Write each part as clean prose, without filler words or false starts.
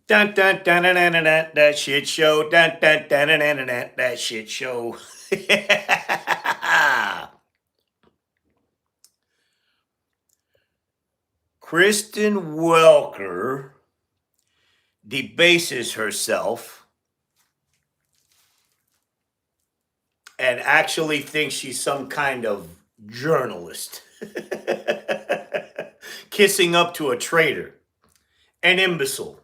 Dun dun dun dun dun dun dun, that shit show. Dun dun dun dun dun dun, dun, that shit show. Kristen Welker debases herself and actually thinks she's some kind of journalist. Kissing up to a traitor, an imbecile,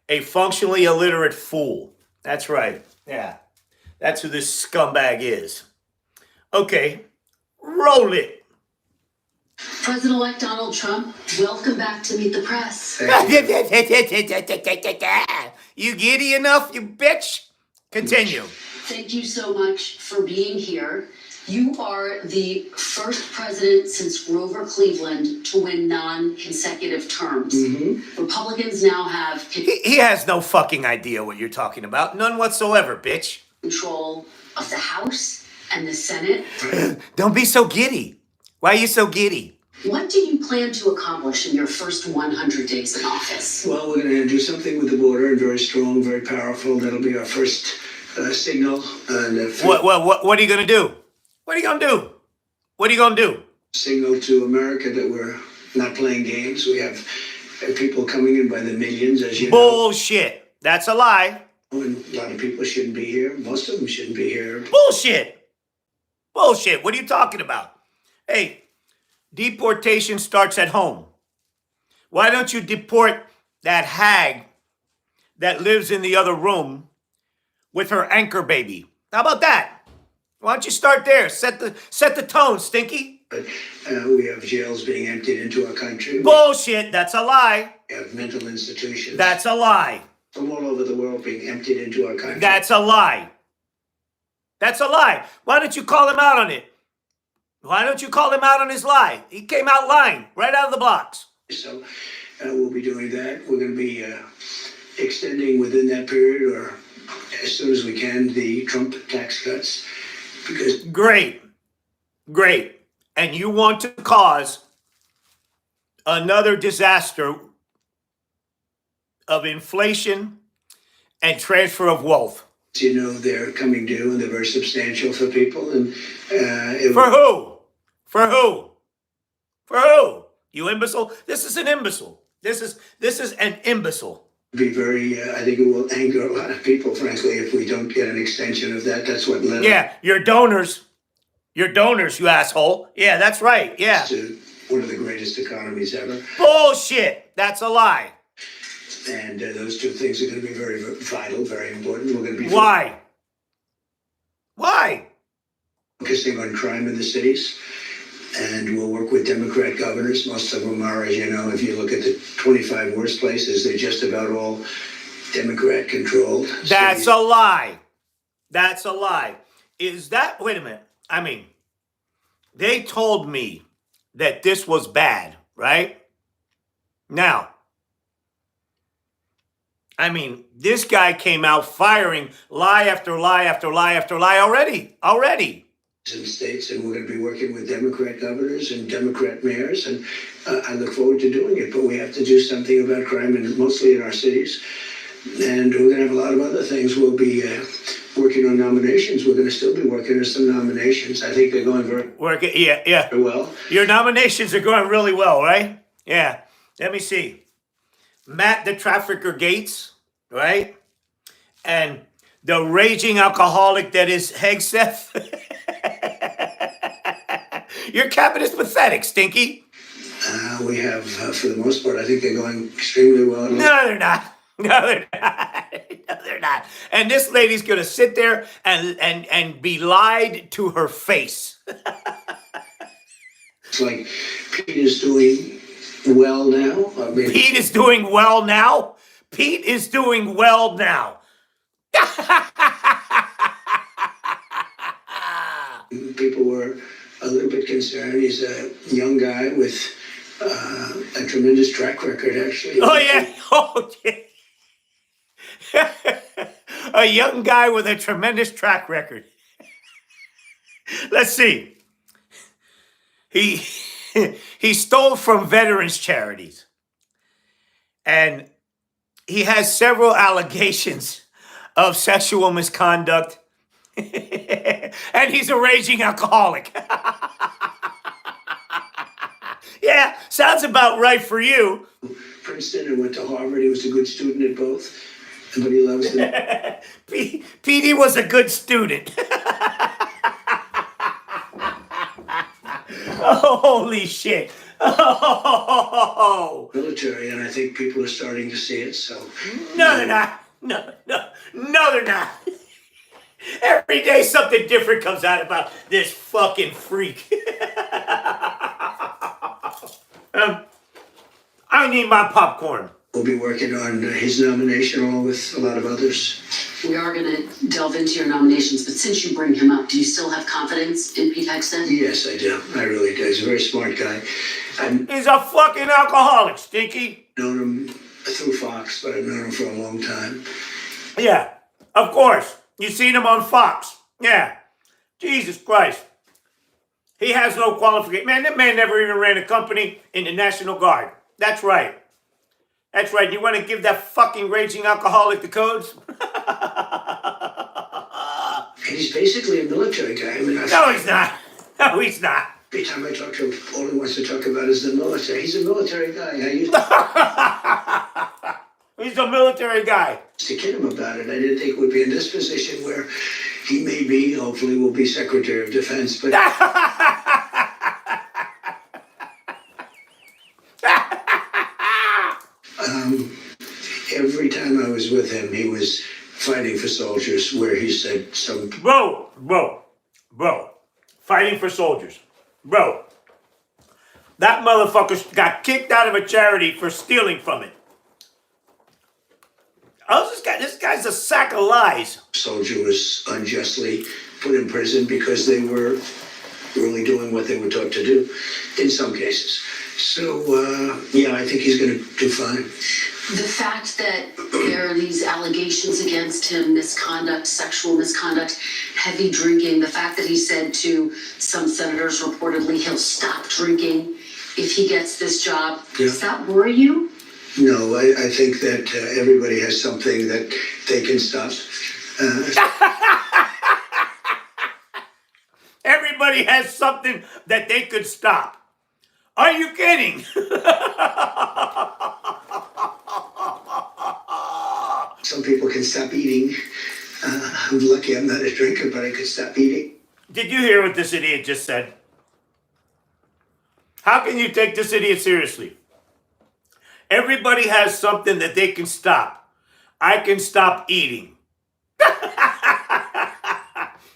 a functionally illiterate fool. That's right. Yeah. That's who this scumbag is. Okay, roll it. President-elect Donald Trump, welcome back to Meet the Press. You giddy enough, you bitch? Continue. Thank you so much for being here. You are the first president since Grover Cleveland to win non-consecutive terms. Republicans now have He has no fucking idea what you're talking about. None whatsoever, bitch. control of the House and the Senate. Don't be so giddy. Why are you so giddy? What do you plan to accomplish in your first 100 days in office? Well, we're going to do something with the border, and very strong, very powerful. That'll be our first signal. What are you going to do? What are you going to do? What are you going to do? Signal to America that we're not playing games. We have people coming in by the millions, as you know. Bullshit. That's a lie. And a lot of people shouldn't be here. Most of them shouldn't be here. Bullshit. Bullshit. What are you talking about? Hey, deportation starts at home. Why don't you deport that hag that lives in the other room with her anchor baby? How about that? Why don't you start there? Set the tone, Stinky. But we have jails being emptied into our country. Bullshit. That's a lie. We have mental institutions. That's a lie. From all over the world being emptied into our country. That's a lie. That's a lie. Why don't you call him out on it? Why don't you call him out on his lie? He came out lying right out of the blocks. So we'll be doing that. We're going to be extending within that period, or as soon as we can, the Trump tax cuts. Because Great. And you want to cause another disaster of inflation and transfer of wealth. you know they're coming due, and they're very substantial for people. And For who? For who? For who? You imbecile? This is an imbecile. This is an imbecile. Be very, I think it will anger a lot of people, frankly, if we don't get an extension of that. That's what led Yeah, your donors, you asshole. Yeah, that's right. Yeah. to one of the greatest economies ever. Bullshit. That's a lie. And those two things are going to be very, very vital, very important. We're going to be Why? Why? focusing on crime in the cities. And we'll work with Democrat governors. Most of them are, as you know, if you look at the 25 worst places, they're just about all Democrat controlled. That's a lie. That's a lie. Is that, wait a minute. I mean, they told me that this was bad, right? Now, I mean, this guy came out firing lie after lie after lie after lie already. In states, and we're going to be working with Democrat governors and Democrat mayors, and I look forward to doing it. But we have to do something about crime, and mostly in our cities. And we're going to have a lot of other things. We'll be working on nominations. We're going to still be working on some nominations. I think they're going very well. Your nominations are going really well, right? Yeah. Let me see. Matt the Trafficker Gates, right? And the raging alcoholic that is Hegseth. Your cabinet is pathetic, Stinky. We have, for the most part, I think they're going extremely well. No, they're not. No, they're not. And this lady's going to sit there and be lied to her face. It's like Pete is doing well now. Pete is doing well now? Pete is doing well now. People were a little bit concerned. He's a young guy with a tremendous track record, actually. Oh, yeah. Oh, yeah. A young guy with a tremendous track record. Let's see. He stole from veterans charities. And he has several allegations of sexual misconduct, and he's a raging alcoholic. Yeah, sounds about right for you. Princeton and went to Harvard. He was a good student at both, but he loves them. PD was a good student. Oh, holy shit. Oh. Military, and I think people are starting to see it. So No, they're not. No, they're not. Every day something different comes out about this fucking freak. I need my popcorn. we'll be working on his nomination along with a lot of others. We are going to delve into your nominations, but since you bring him up, do you still have confidence in Pete Hegseth? Yes, I do. I really do. He's a very smart guy. I've He's a fucking alcoholic, Stinky. known him through Fox, but I've known him for a long time. Yeah, of course. You seen him on Fox. Yeah. Jesus Christ. He has no qualification. Man, that man never even ran a company in the National Guard. That's right. That's right. You want to give that fucking raging alcoholic the codes? He's basically a military guy. I mean, No, he's not. No, he's not. every time I talk to him, all he wants to talk about is the military. He's a military guy. I used He's a military guy. to kid him about it. I didn't think we'd be in this position where he may be, hopefully, will be Secretary of Defense. But every time I was with him, he was fighting for soldiers, where he said some. Bro. Fighting for soldiers. Bro. That motherfucker got kicked out of a charity for stealing from it. Oh, this guy's a sack of lies. Soldier was unjustly put in prison because they were really doing what they were taught to do in some cases. So, yeah, I think he's going to do fine. The fact that there are these allegations against him, misconduct, sexual misconduct, heavy drinking, the fact that he said to some senators reportedly he'll stop drinking if he gets this job, does that worry you? No, I think that everybody has something that they can stop. Everybody has something that they could stop. Are you kidding? Some people can stop eating. I'm lucky I'm not a drinker, but I could stop eating. Did you hear what this idiot just said? How can you take this idiot seriously? Everybody has something that they can stop. I can stop eating.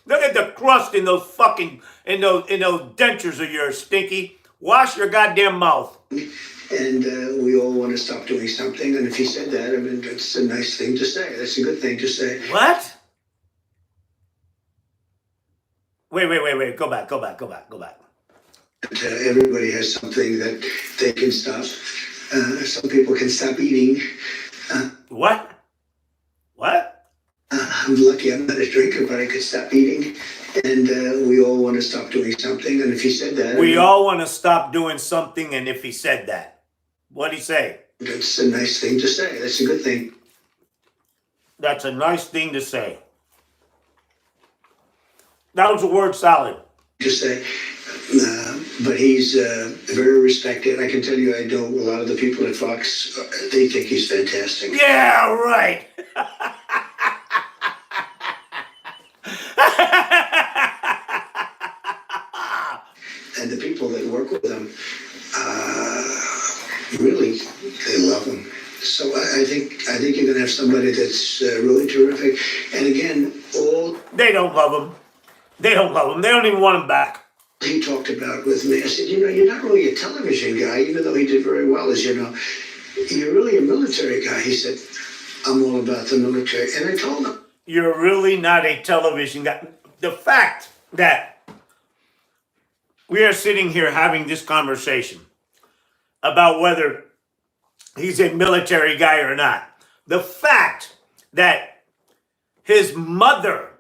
Look at the crust in those fucking in those dentures of yours, Stinky. Wash your goddamn mouth. And we all want to stop doing something. And if he said that, I mean, that's a nice thing to say. That's a good thing to say. What? Wait. Go back. Everybody has something that they can stop. Some people can stop eating. What? I'm lucky I'm not a drinker, but I could stop eating. And we all want to stop doing something. And if he said that... We all want to stop doing something, and if he said that. What'd he say? That's a nice thing to say. That's a good thing. That's a nice thing to say. That was a word salad. To say. But he's very respected. I can tell you, I know a lot of the people at Fox, they think he's fantastic. Yeah, right. And the people that work with him, really, they love him. So I think you're going to have somebody that's really terrific. And again, They don't love him. They don't even want him back. he talked about with me, I said, you're not really a television guy, even though he did very well, as you know. You're really a military guy. He said, I'm all about the military. And I told him, You're really not a television guy. The fact that we are sitting here having this conversation about whether he's a military guy or not. The fact that his mother,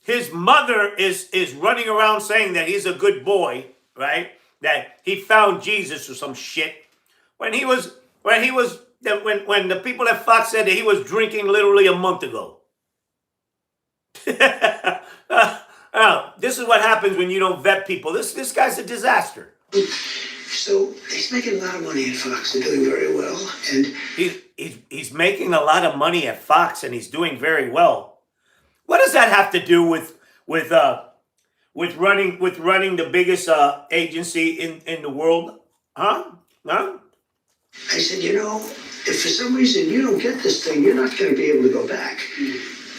his mother is running around saying that he's a good boy, right? That he found Jesus or some shit when he was that when the people at Fox said that he was drinking literally a month ago. This is what happens when you don't vet people. This guy's a disaster. So he's making a lot of money at Fox. They're doing very well, and he's making a lot of money at Fox, and he's doing very well. What does that have to do with running the biggest agency in the world? Huh? I said, you know, if for some reason you don't get this thing, you're not going to be able to go back.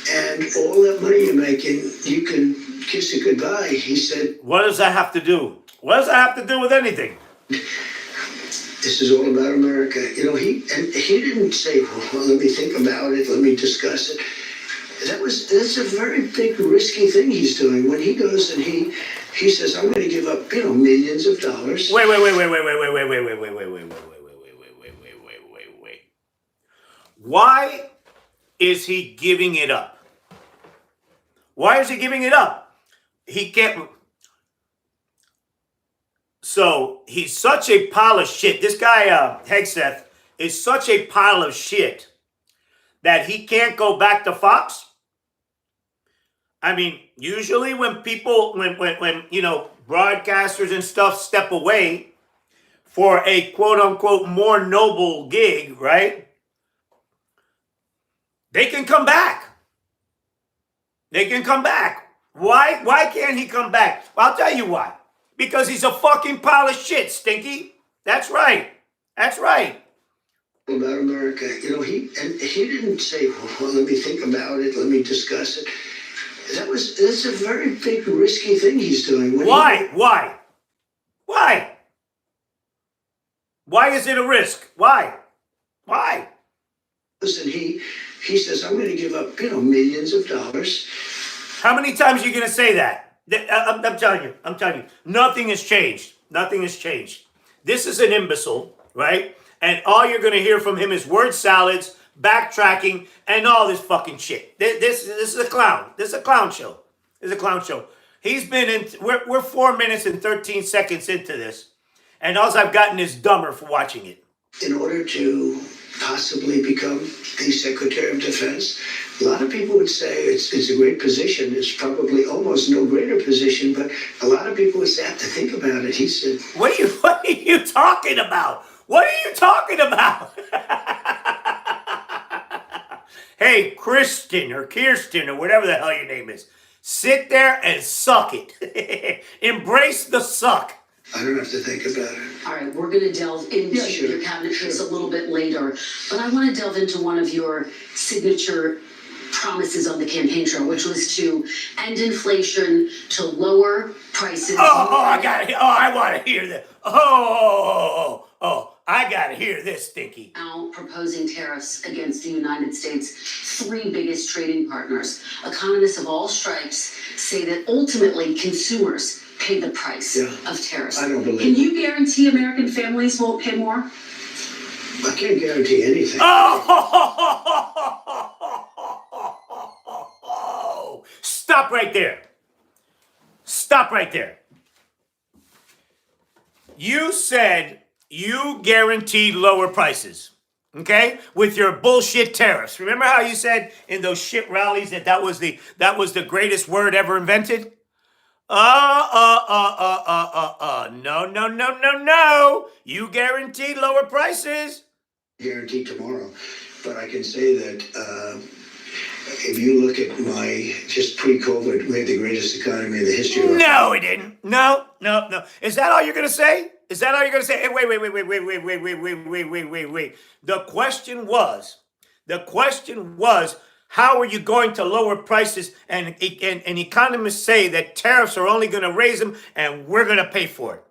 And all that money you're making, you can kiss it goodbye. He said, what does that have to do? What does that have to do with anything? This is all about America. You know, he didn't say, well, let me think about it, let me discuss it. That's a very big, risky thing he's doing. When he goes and he says, I'm going to give up, millions of dollars. Wait. Why is he giving it up? Why is he giving it up? He can't. So he's such a pile of shit. This guy, Hegseth, is such a pile of shit that he can't go back to Fox. I mean, usually when people, when broadcasters and stuff step away for a quote unquote more noble gig, right? They can come back. They can come back. Why can't he come back? I'll tell you why. Because he's a fucking pile of shit, Stinky. That's right. That's right. About America, he didn't say, well, let me think about it, let me discuss it. That's a very big, risky thing he's doing. Why? Why is it a risk? Why? Listen, he says, I'm going to give up, millions of dollars. How many times are you going to say that? I'm telling you, nothing has changed. Nothing has changed. This is an imbecile, right? And all you're going to hear from him is word salads, backtracking, and all this fucking shit. This is a clown. This is a clown show. This is a clown show. He's been in, we're 4 minutes and 13 seconds into this. And all I've gotten is dumber for watching it. In order to possibly become the Secretary of Defense, a lot of people would say it's a great position. It's probably almost no greater position, but a lot of people would say, I have to think about it. He said, What are you talking about? What are you talking about? Hey, Kirsten or whatever the hell your name is, sit there and suck it. Embrace the suck. I don't have to think about it. All right, we're going to delve into your cabinet case a little bit later, but I want to delve into one of your signature promises on the campaign trail, which was to end inflation, to lower prices. I want to hear this. I got to hear this, Stinky. Now proposing tariffs against the United States' three biggest trading partners. Economists of all stripes say that ultimately consumers pay the price of tariffs. I don't believe Can you guarantee American families won't pay more? I can't guarantee anything. Stop right there. Stop right there. You said you guaranteed lower prices, okay? With your bullshit tariffs. Remember how you said in those shit rallies that was the greatest word ever invented? No. You guaranteed lower prices. Guarantee tomorrow. But I can say that if you look at just pre-COVID, we had the greatest economy in the history of our No, we didn't. No. Is that all you're going to say? Hey, wait. The question was, how are you going to lower prices? And economists say that tariffs are only going to raise them and we're going to pay for it.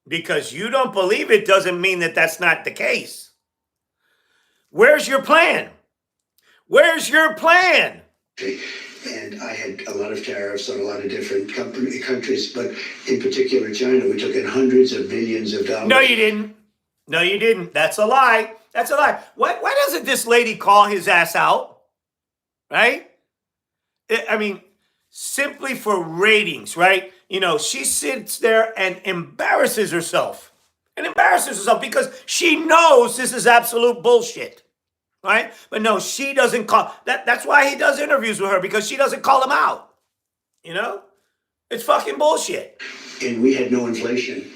Because you don't believe it doesn't mean that that's not the case. Where's your plan? And I had a lot of tariffs on a lot of different countries, but in particular China, we took in hundreds of billions of dollars. No, you didn't. That's a lie. Why doesn't this lady call his ass out? Right? I mean, simply for ratings, right? She sits there and embarrasses herself. and embarrasses herself because she knows this is absolute bullshit, right? But no, she doesn't call that. That's why he does interviews with her, because she doesn't call him out. You know, it's fucking bullshit. And we had no inflation.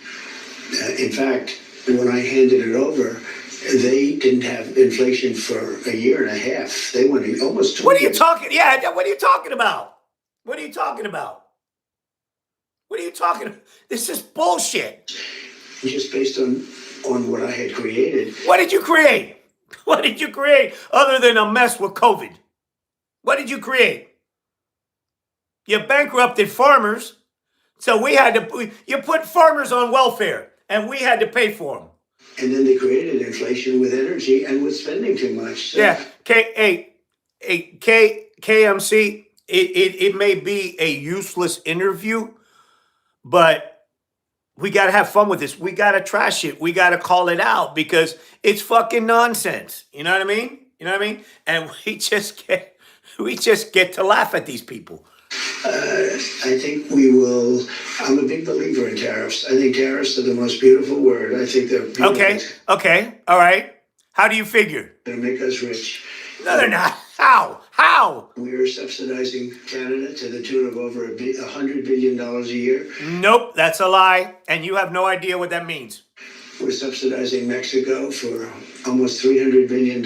In fact, when I handed it over, they didn't have inflation for a year and a half. They went almost 2 What are you years. talking? Yeah, what are you talking about? What are you talking about? What are you talking about? This is bullshit. Just based on what I had created. What did you create? What did you create other than a mess with COVID? What did you create? You bankrupted farmers, so we had to. You put farmers on welfare, and we had to pay for them. And then they created inflation with energy and with spending too much. So. Yeah, KMC. It may be a useless interview, but we got to have fun with this. We got to trash it. We got to call it out because it's fucking nonsense. You know what I mean? You know what I mean? And we just get to laugh at these people. I think we will. I'm a big believer in tariffs. I think tariffs are the most beautiful word. I think they're beautiful. Okay, all right. How do you figure? They'll make us rich. No, they're not. How? We're subsidizing Canada to the tune of over $100 billion a year. Nope, that's a lie, and you have no idea what that means. We're subsidizing Mexico for almost $300 billion.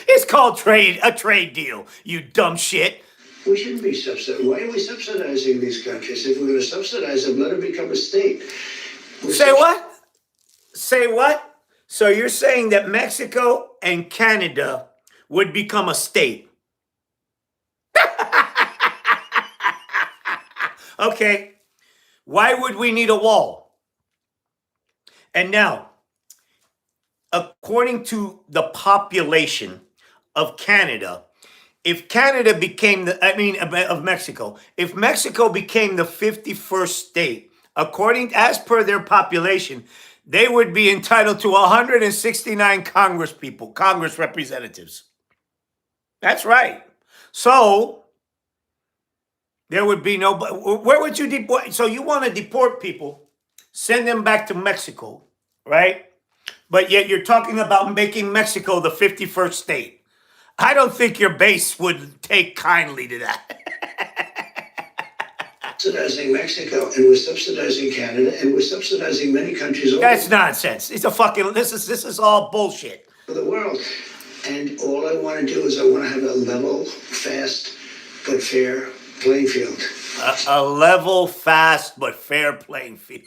It's called a trade deal, you dumb shit. We shouldn't be subsidizing. Why are we subsidizing these countries? If we're going to subsidize them, let them become a state. Say what? Say what? So you're saying that Mexico and Canada would become a state? Okay. Why would we need a wall? And now, according to the population of Canada, if Canada became of Mexico, if Mexico became the 51st state, as per their population, they would be entitled to 169 Congress representatives. That's right. So there would be no. Where would you deport? So you want to deport people, send them back to Mexico, right? But yet you're talking about making Mexico the 51st state. I don't think your base would take kindly to that. Subsidizing Mexico, and we're subsidizing Canada, and we're subsidizing many countries all That's nonsense. This is all bullshit. over the world. And all I want to do is I want to have a level, fast, but fair playing field. A level, fast, but fair playing field.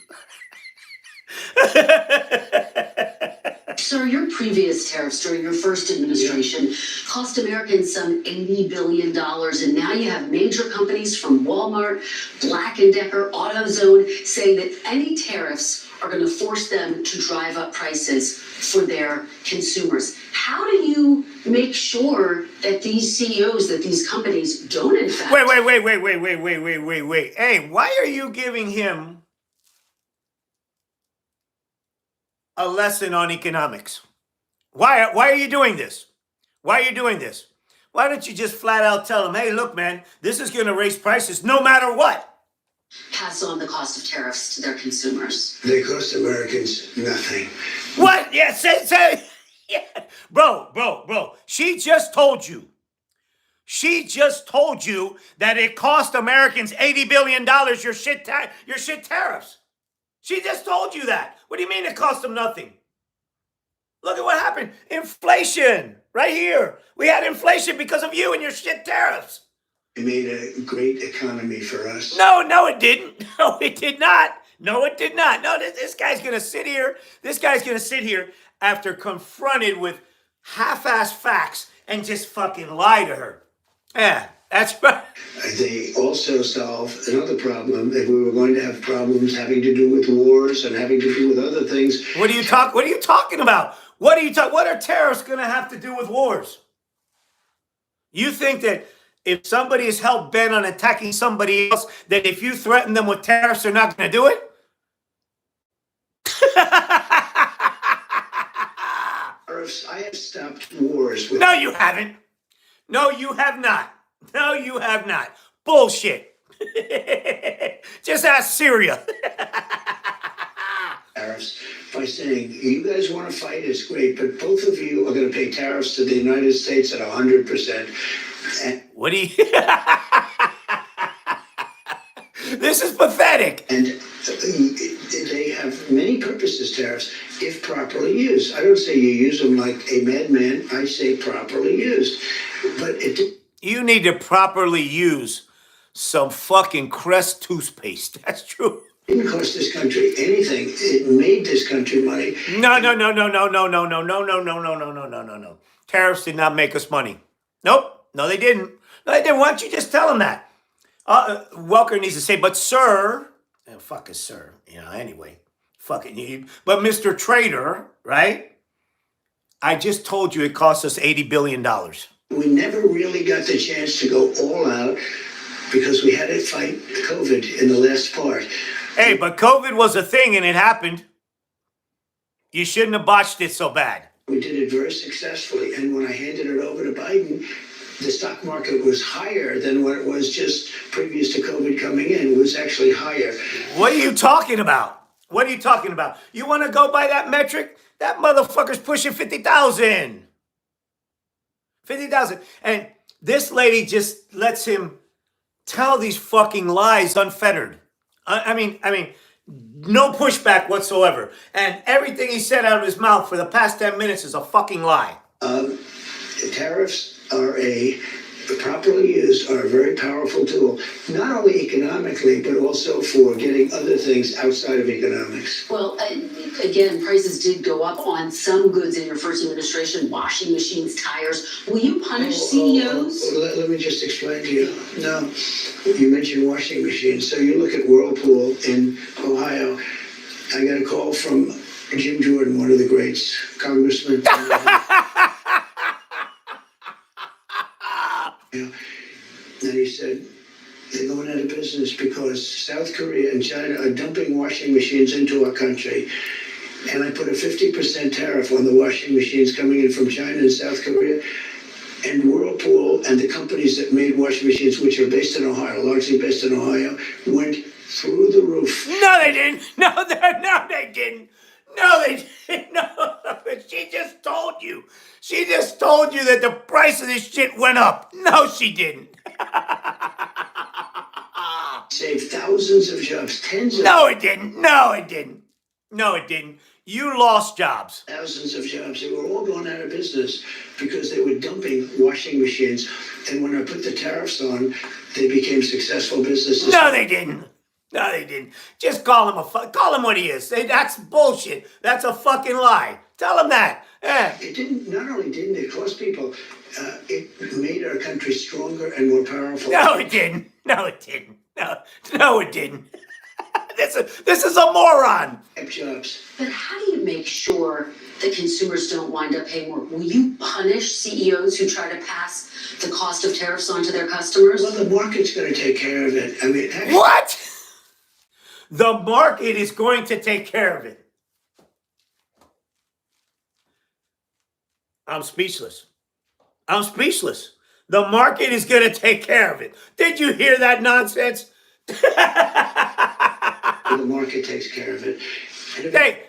Sir, your previous tariffs during your first administration cost Americans some $80 billion, and now you have major companies from Walmart, Black & Decker, AutoZone saying that any tariffs are going to force them to drive up prices for their consumers. How do you make sure that these CEOs, that these companies don't in fact... Wait. Hey, why are you giving him a lesson on economics? Why are you doing this? Why are you doing this? Why don't you just flat out tell him, hey, look, man, this is going to raise prices no matter what? Pass on the cost of tariffs to their consumers. They cost Americans nothing. What? Yeah, say. Yeah. Bro. She just told you that it cost Americans $80 billion, your shit tariffs. She just told you that. What do you mean it cost them nothing? Look at what happened. Inflation. Right here. We had inflation because of you and your shit tariffs. It made a great economy for us. No, it didn't. No, it did not. No, this guy's going to sit here. This guy's going to sit here after confronted with half-ass facts and just fucking lie to her. Yeah, that's right. They also solved another problem. If we were going to have problems having to do with wars and having to do with other things. What are you talking about? What are tariffs going to have to do with wars? You think that if somebody is hell bent on attacking somebody else, that if you threaten them with tariffs, they're not going to do it? I have stopped wars with... No, you haven't. No, you have not. Bullshit. Just ask Syria. Tariffs by saying, you guys want to fight, it's great, but both of you are going to pay tariffs to the United States at 100%. And What do you... This is pathetic. And they have many purposes, tariffs, if properly used. I don't say you use them like a madman. I say properly used. But it You need to properly use some fucking Crest toothpaste. That's true. didn't cost this country anything. It made this country money. No. Tariffs did not make us money. Nope. No, they didn't. No, they didn't. Why don't you just tell them that? Welker needs to say, but sir, fuck is sir, anyway. Fucking you. But Mr. Trader, right? I just told you it cost us $80 billion. We never really got the chance to go all out because we had to fight COVID in the last part. Hey, but COVID was a thing and it happened. You shouldn't have botched it so bad. We did it very successfully. And when I handed it over to Biden, the stock market was higher than what it was just previous to COVID coming in. It was actually higher. What are you talking about? What are you talking about? You want to go by that metric? That motherfucker's pushing 50,000. 50,000. And this lady just lets him tell these fucking lies unfettered. I mean, no pushback whatsoever. And everything he said out of his mouth for the past 10 minutes is a fucking lie. Tariffs are properly used, are a very powerful tool, not only economically, but also for getting other things outside of economics. Well, again, prices did go up on some goods in your first administration, washing machines, tires. Will you punish CEOs? Let me just explain to you. No, you mentioned washing machines. So you look at Whirlpool in Ohio. I got a call from Jim Jordan, one of the greats, congressman. And he said, they're going out of business because South Korea and China are dumping washing machines into our country. And I put a 50% tariff on the washing machines coming in from China and South Korea. And Whirlpool and the companies that made washing machines, which are based in Ohio, largely based in Ohio, went through the roof. No, they didn't. No, they didn't. No, they didn't. No, she just told you. She just told you that the price of this shit went up. No, she didn't. Saved thousands of jobs, tens of No, it didn't. No, it didn't. No, it didn't. You lost jobs. thousands of jobs. They were all going out of business because they were dumping washing machines. And when I put the tariffs on, they became successful businesses. No, they didn't. No, they didn't. Just call him call him what he is. That's bullshit. That's a fucking lie. Tell him that. Yeah. It didn't. Not only didn't it cost people, it made our country stronger and more powerful. No, it didn't. No, it didn't. No, it didn't. This is a moron. Jobs. But how do you make sure that consumers don't wind up paying more? Will you punish CEOs who try to pass the cost of tariffs on to their customers? Well, the market's going to take care of it. I mean, actually, What? The market is going to take care of it. I'm speechless. I'm speechless. The market is going to take care of it. Did you hear that nonsense? the market takes care of it. And if Hey,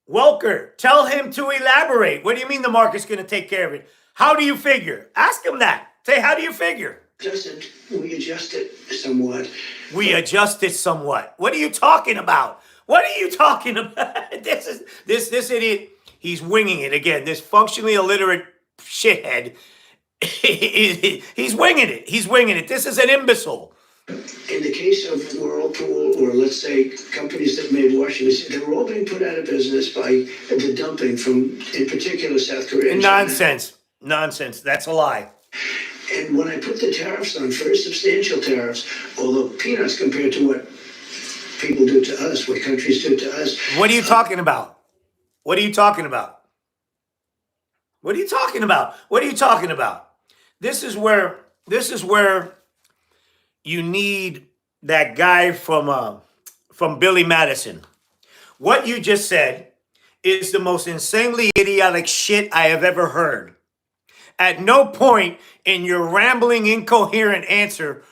Welker, tell him to elaborate. What do you mean the market's going to take care of it? How do you figure? Ask him that. Say, how do you figure? it doesn't, we adjust it somewhat. We adjust it somewhat. What are you talking about? What are you talking about? This idiot. He's winging it again. This functionally illiterate shithead. He's winging it. He's winging it. This is an imbecile. In the case of Whirlpool, or let's say companies that made washing machines, they were all being put out of business by the dumping from, in particular, South Korea and China. Nonsense. That's a lie. And when I put the tariffs on, very substantial tariffs, although peanuts compared to what people do to us, what countries do to us. What are you talking about? What are you talking about? What are you talking about? What are you talking about? This is where you need that guy from Billy Madison. What you just said is the most insanely idiotic shit I have ever heard. At no point in your rambling, incoherent answer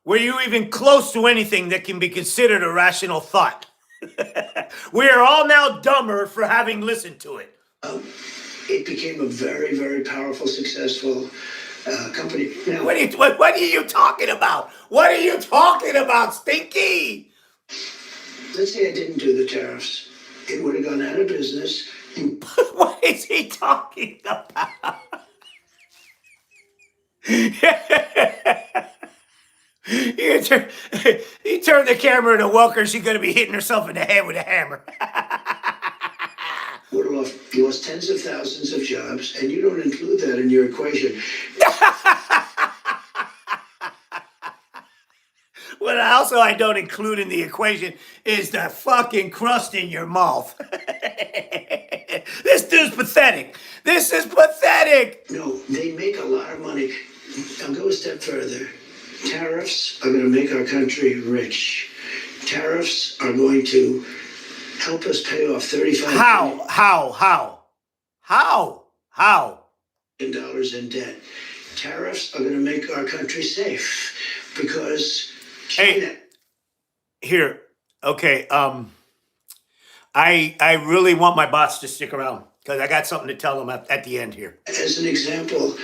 Were you even close to anything that can be considered a rational thought? We are all now dumber for having listened to it. It became a very, very powerful, successful company. Now, What are you talking about? What are you talking about, Stinky? let's say I didn't do the tariffs. It would have gone out of business. What is he talking about? He turned the camera to Welker. She's going to be hitting herself in the head with a hammer. Would have lost tens of thousands of jobs, and you don't include that in your equation. What also I don't include in the equation is the fucking crust in your mouth. This dude's pathetic. This is pathetic. No, they make a lot of money. I'll go a step further. Tariffs are going to make our country rich. Tariffs are going to help us pay off $35 billion in debt. Tariffs are going to make our country safe because China. Hey, here, okay. I really want my bots to stick around because I got something to tell them at the end here. As an example,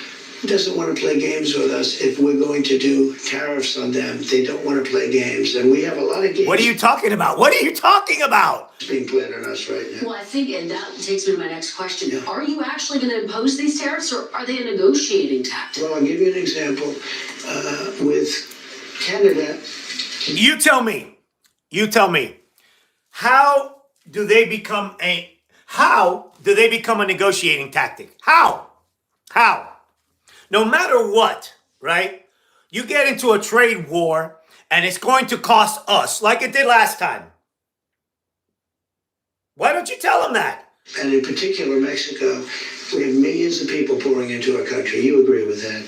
doesn't want to play games with us if we're going to do tariffs on them. They don't want to play games, and we have a lot of games. What are you talking about? What are you talking about? Being played on us right now. Well, I think, and that takes me to my next question. Yeah. Are you actually going to impose these tariffs, or are they a negotiating tactic? Well, I'll give you an example with Canada. You tell me. You tell me. How do they become a negotiating tactic? How? No matter what, right? You get into a trade war and it's going to cost us like it did last time. Why don't you tell them that? And in particular, Mexico, we have millions of people pouring into our country. You agree with that?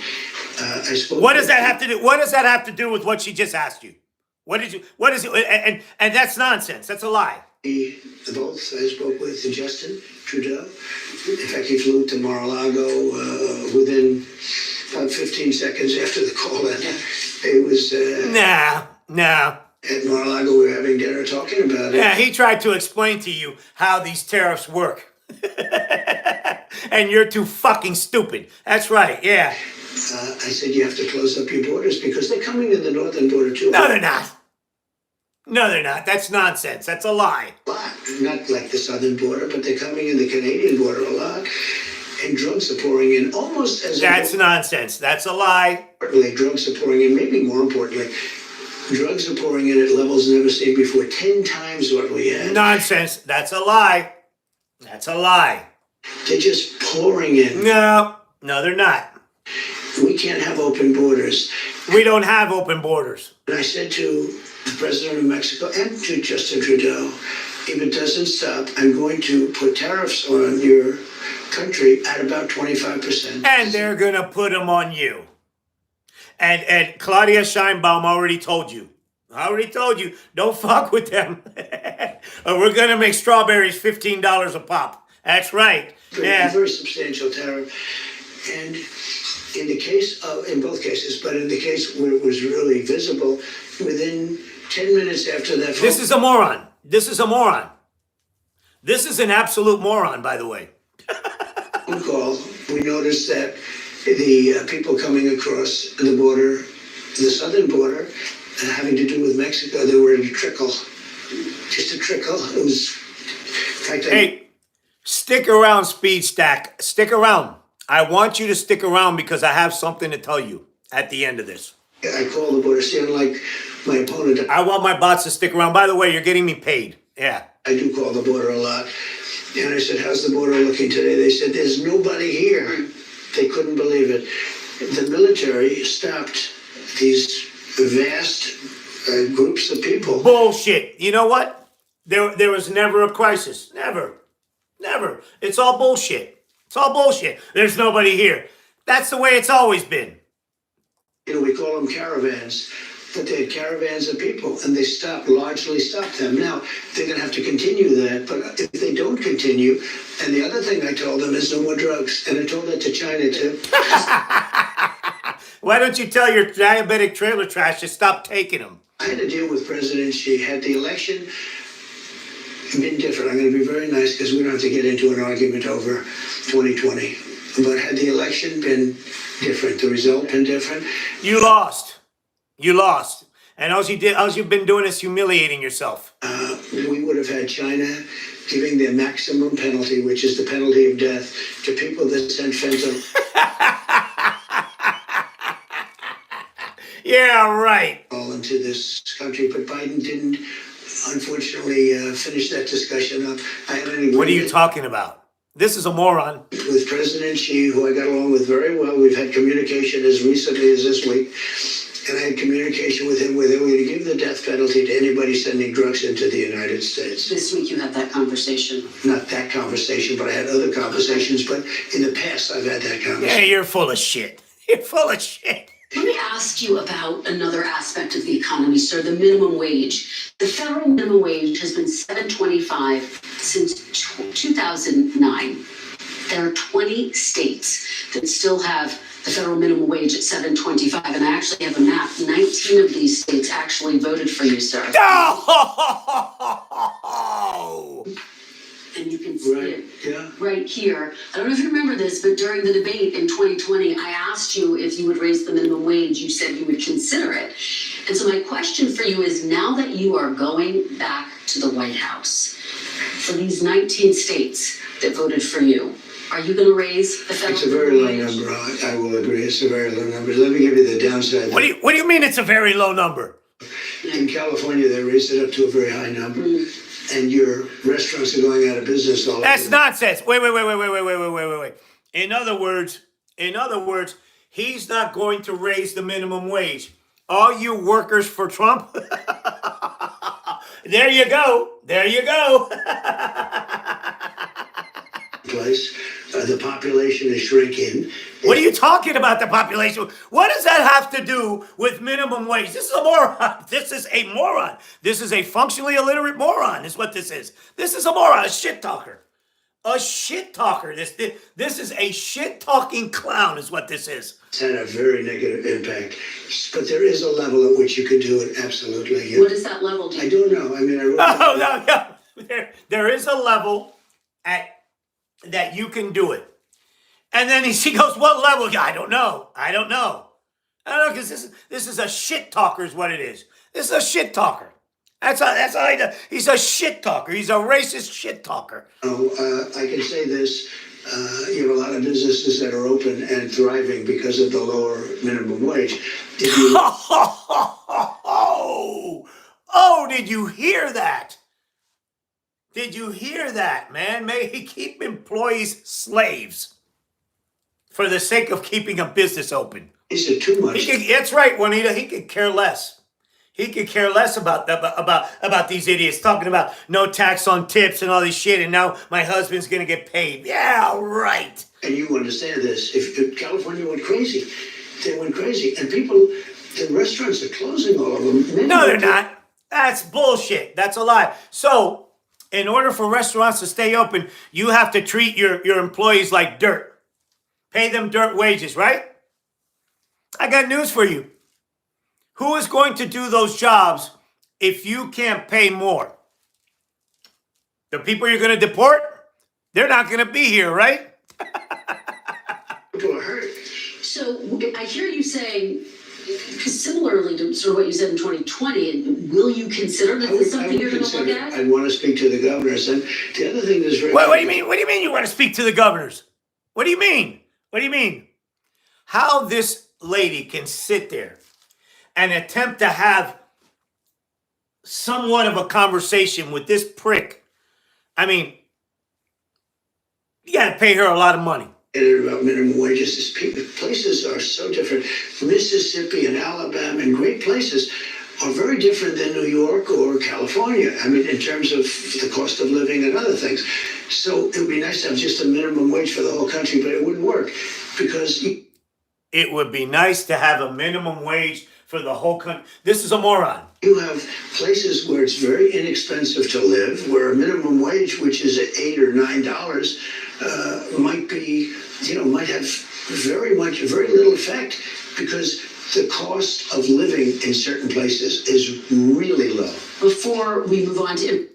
What does that have to do? What does that have to do with what she just asked you? What is it? And that's nonsense. That's a lie. I spoke with Justin Trudeau. In fact, he flew to Mar-a-Lago within about 15 seconds after the call ended. It was... Nah. At Mar-a-Lago, we were having dinner talking about it. Yeah, he tried to explain to you how these tariffs work. And you're too fucking stupid. That's right, yeah. I said you have to close up your borders because they're coming in the northern border too. No, they're not. That's nonsense. That's a lie. Not like the southern border, but they're coming in the Canadian border a lot. And drugs are pouring in almost as... That's nonsense. That's a lie. Drugs are pouring in, maybe more importantly, drugs are pouring in at levels never seen before, 10 times what we had. Nonsense. That's a lie. That's a lie. They're just pouring in. No, they're not. We can't have open borders. We don't have open borders. And I said to the president of Mexico and to Justin Trudeau, if it doesn't stop, I'm going to put tariffs on your country at about 25%. And they're going to put them on you. And Claudia Scheinbaum already told you. Don't fuck with them. Or we're going to make strawberries $15 a pop. That's right. Yeah. Very substantial tariff. And in both cases, but in the case where it was really visible, within 10 minutes after that... This is a moron. This is an absolute moron, by the way. phone call, we noticed that the people coming across the border, the southern border, having to do with Mexico, they were in a trickle. Just a trickle. It was... In fact, hey, stick around, Speed Stack. Stick around. I want you to stick around because I have something to tell you at the end of this. I called the border, see, unlike my opponent... I want my bots to stick around. By the way, you're getting me paid. Yeah. I do call the border a lot. And I said, how's the border looking today? They said, there's nobody here. They couldn't believe it. The military stopped these vast groups of people. Bullshit. You know what? There was never a crisis. Never. It's all bullshit. There's nobody here. That's the way it's always been. You know, we call them caravans, but they had caravans of people, and they largely stopped them. Now, they're going to have to continue that, but if they don't continue, and the other thing I told them is no more drugs, and I told that to China too. Why don't you tell your diabetic trailer trash to stop taking them? I had to deal with President Xi. Had the election been different, I'm going to be very nice because we don't have to get into an argument over 2020. But had the election been different, the result been different, You lost. You lost. And all you've been doing is humiliating yourself. we would have had China giving the maximum penalty, which is the penalty of death, to people that sent fentanyl. Yeah, right. All into this country, but Biden didn't, unfortunately, finish that discussion up. I had an agreement. What are you talking about? This is a moron. With President Xi, who I got along with very well. We've had communication as recently as this week. And I had communication with him where they were going to give the death penalty to anybody sending drugs into the United States. This week you had that conversation. Not that conversation, but I had other conversations. But in the past, I've had that conversation. Yeah, you're full of shit. You're full of shit. Let me ask you about another aspect of the economy, sir, the minimum wage. The federal minimum wage has been $7.25 since 2009. There are 20 states that still have the federal minimum wage at $7.25, and I actually have a map. 19 of these states actually voted for you, sir. No! And you can see Right, it yeah. right here. I don't know if you remember this, but during the debate in 2020, I asked you if you would raise the minimum wage. You said you would consider it. And so my question for you is, now that you are going back to the White House, for these 19 states that voted for you, are you going to raise the federal It's a very low minimum wage? number. I will agree. It's a very low number. Let me give you the downside. What do you mean it's a very low number? In California, they raised it up to a very high number. And your restaurants are going out of business all That's over. nonsense. Wait. In other words, he's not going to raise the minimum wage. All you workers for Trump, there you go. Place. The population is shrinking. What are you talking about, the population? What does that have to do with minimum wage? This is a moron. This is a moron. This is a functionally illiterate moron is what this is. This is a moron, a shit talker. A shit talker. This is a shit talking clown is what this is. It's had a very negative impact. But there is a level at which you could do it, absolutely. What is that level? I don't know. I mean, I wrote Oh, no. There is a level at that you can do it. And then he goes, what level? I don't know, because this is a shit talker is what it is. This is a shit talker. That's all he does. He's a shit talker. He's a racist shit talker. I can say this. You have a lot of businesses that are open and thriving because of the lower minimum wage. Oh, did you hear that? Did you hear that, man? May he keep employees slaves for the sake of keeping a business open. Is it too much? That's right, Juanita. He could care less. He could care less about these idiots talking about no tax on tips and all this shit, and now my husband's going to get paid. Yeah, right. And you understand this. If California went crazy, they went crazy. And the restaurants are closing, all of them. No, they're not. That's bullshit. That's a lie. So, in order for restaurants to stay open, you have to treat your employees like dirt. Pay them dirt wages, right? I got news for you. Who is going to do those jobs if you can't pay more? The people you're going to deport? They're not going to be here, right? People are hurt. So I hear you saying, similarly to sort of what you said in 2020, will you consider this is something you're going to look at? I want to speak to the governors. And the other thing that's very... What do you mean? What do you mean you want to speak to the governors? What do you mean? What do you mean? How this lady can sit there and attempt to have somewhat of a conversation with this prick. I mean, you got to pay her a lot of money. About minimum wages. Places are so different. Mississippi and Alabama and great places are very different than New York or California. I mean, in terms of the cost of living and other things. So it would be nice to have just a minimum wage for the whole country, but it wouldn't work because... It would be nice to have a minimum wage for the whole country. This is a moron. You have places where it's very inexpensive to live, where a minimum wage, which is at $8 or $9, might be, might have very little effect. because the cost of living in certain places is really low. Before we move on to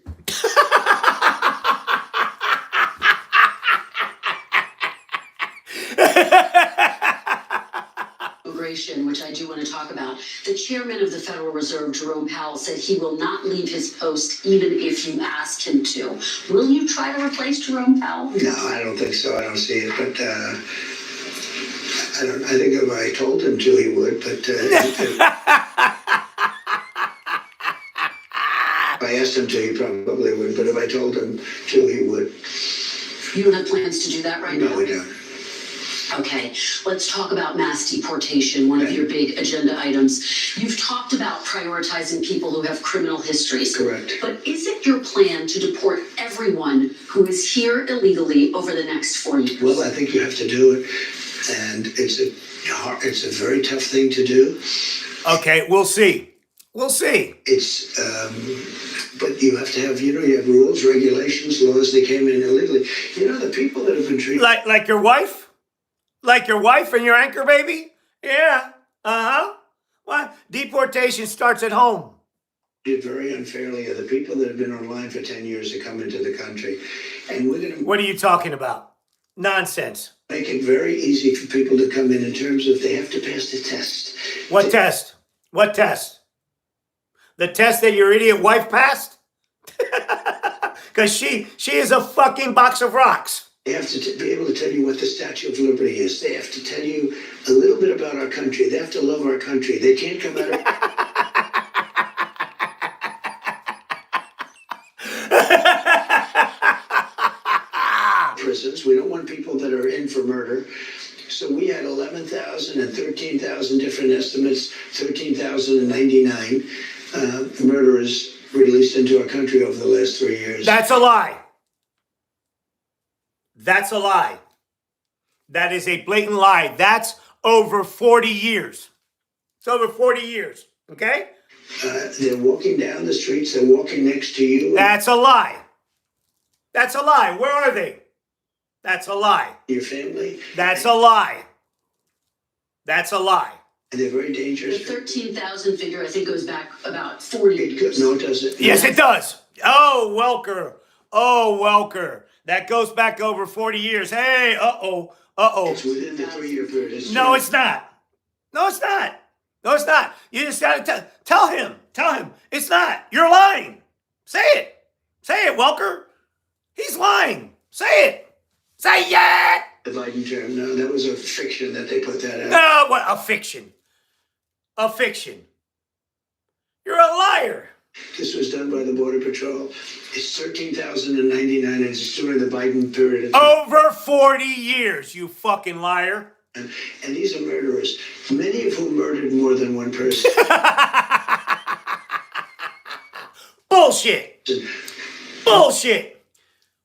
immigration, which I do want to talk about, the chairman of the Federal Reserve, Jerome Powell, said he will not leave his post even if you ask him to. Will you try to replace Jerome Powell? No, I don't think so. I don't see it, but I think if I told him to, he would. But if I asked him to, he probably would. But if I told him to, he would. You don't have plans to do that right now? No, we don't. Okay, let's talk about mass deportation, one of your big agenda items. You've talked about prioritizing people who have criminal histories. Correct. But is it your plan to deport everyone who is here illegally over the next 4 years? Well, I think you have to do it, and it's a very tough thing to do. Okay, we'll see. We'll see. It's but you have to have, you have rules, regulations, laws. They came in illegally. The people that have been treated Like your wife? Like your wife and your anchor baby? Yeah. Uh-huh. What? Deportation starts at home. very unfairly are the people that have been online for 10 years to come into the country. And we're going to What are you talking about? Nonsense. make it very easy for people to come in terms of they have to pass the test. What test? What test? The test that your idiot wife passed? Because she is a fucking box of rocks. They have to be able to tell you what the Statue of Liberty is. They have to tell you a little bit about our country. They have to love our country. They can't come out of prisons. We don't want people that are in for murder. So we had 11,000 and 13,000 different estimates, 13,099 murderers released into our country over the last 3 years. That's a lie. That's a lie. That is a blatant lie. That's over 40 years. It's over 40 years, okay? They're walking down the streets. They're walking next to you. That's a lie. That's a lie. Where are they? That's a lie. Your family. That's a lie. That's a lie. And they're very The dangerous. 13,000 figure, I think, goes back about 40 years. No, it doesn't. Yes, it does. Oh, Welker. Oh, Welker. That goes back over 40 years. Hey, It's within the 3-year period. No, it's not. No, it's not. No, it's not. You just got to tell him. Tell him. It's not. You're lying. Say it. Say it, Welker. He's lying. Say it. Say it. The Biden term. No, that was a fiction that they put that out. No, what? A fiction. A fiction. You're a liar. This was done by the Border Patrol. It's 13,099, and it's during the Biden period of time. Over 40 years, you fucking liar. And these are murderers, many of whom murdered more than one person. Bullshit. Bullshit.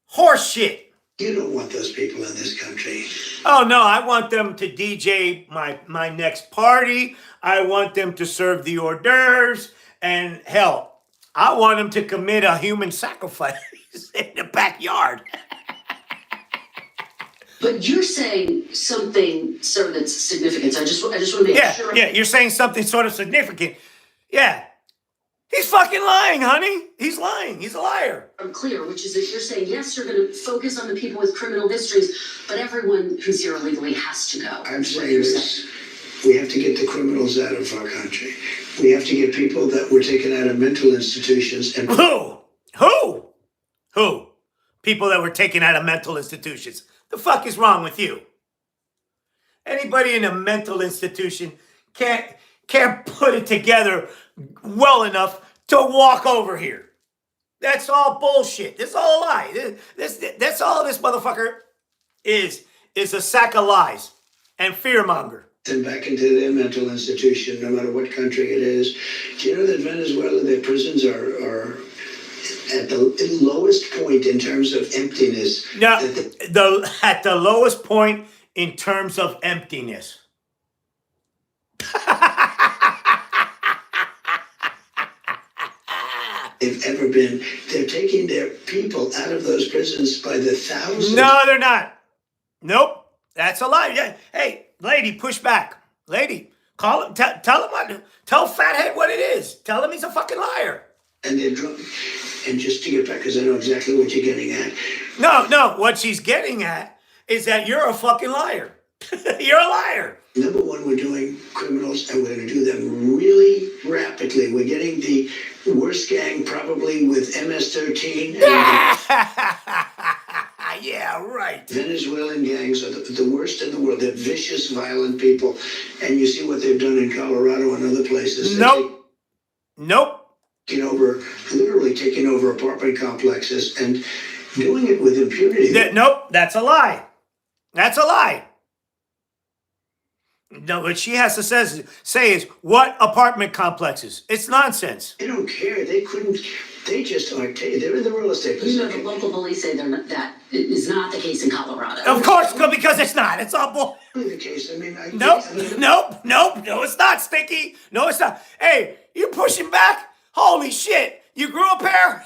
Horse shit. You don't want those people in this country. Oh, no, I want them to DJ my next party. I want them to serve the hors d'oeuvres. And hell, I want them to commit a human sacrifice in the backyard. But you're saying something, sir, that's significant. I just want to make sure. Yeah, you're saying something sort of significant. Yeah. He's fucking lying, honey. He's lying. He's a liar. I'm clear, which is that you're saying, yes, you're going to focus on the people with criminal histories, but everyone who's here illegally has to go. I'm saying this. We have to get the criminals out of our country. We have to get people that were taken out of mental institutions. And Who? People that were taken out of mental institutions. The fuck is wrong with you? Anybody in a mental institution can't put it together well enough to walk over here. That's all bullshit. This is all a lie. That's all this motherfucker is a sack of lies and fearmonger. Sent back into their mental institution, no matter what country it is. Do you know that Venezuela, their prisons are at the lowest point in terms of emptiness? Now, at the lowest point in terms of emptiness. They've ever been. They're taking their people out of those prisons by the thousands. No, they're not. Nope. That's a lie. Yeah. Hey, lady, push back. Lady, Call him. Tell Fathead what it is. Tell him he's a fucking liar. And they're drunk. And just to get back, because I know exactly what you're getting at. No. What she's getting at is that you're a fucking liar. You're a liar. Number one, we're doing criminals, and we're going to do them really rapidly. We're getting the worst gang probably with MS-13. Yeah, right. Venezuelan gangs are the worst in the world. They're vicious, violent people. And you see what they've done in Colorado and other places. Nope. Literally taking over apartment complexes and doing it with impunity. Nope, that's a lie. That's a lie. No, what she has to say is what apartment complexes. It's nonsense. They don't care. They couldn't. They just aren't. They're in the real estate business. You know, the local police say that is not the case in Colorado. Of course, because it's not. It's all bull. The case. I mean, No, it's not, Stinky. No, it's not. Hey, you pushing back? Holy shit! You grew a pair.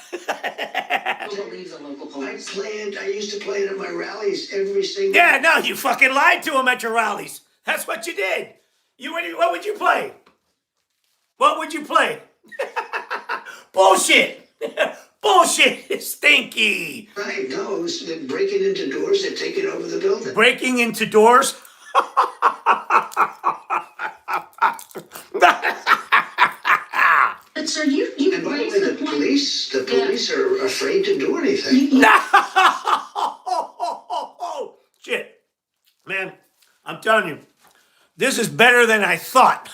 Who believes the local police? I used to play it at my rallies every single. Yeah, no, you fucking lied to him at your rallies. That's what you did. What would you play? What would you play? Bullshit. Bullshit. Stinky. Right, no, it was breaking into doors. They're taking over the building. Breaking into doors? But sir, you And by the raised way, the the point. police are afraid to do anything. No! Shit. Man, I'm telling you, this is better than I thought.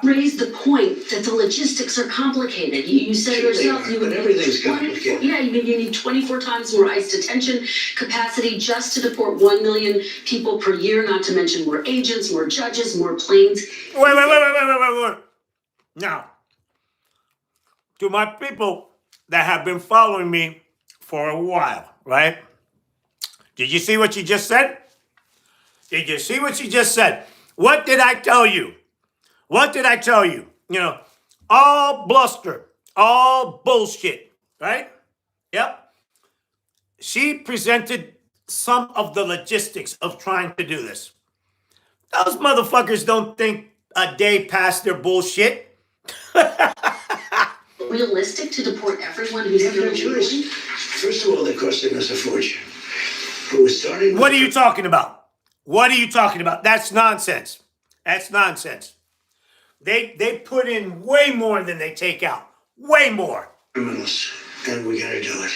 Raised the point that the logistics are complicated. You said Sure they yourself are, you but would everything's need 24, complicated. yeah, you need 24 times more ICE detention capacity just to deport 1 million people per year, not to mention more agents, more judges, more planes. Wait. Now, to my people that have been following me for a while, right? Did you see what you just said? Did you see what you just said? What did I tell you? What did I tell you? You know, all bluster, all bullshit, right? Yep. She presented some of the logistics of trying to do this. Those motherfuckers don't think a day past their bullshit. Realistic to deport everyone who's They have here no choice. illegally? First of all, they're costing us a fortune. But we're starting. What are you talking about? What are you talking about? That's nonsense. That's nonsense. They put in way more than they take out. Way more. Criminals, and we gotta do it.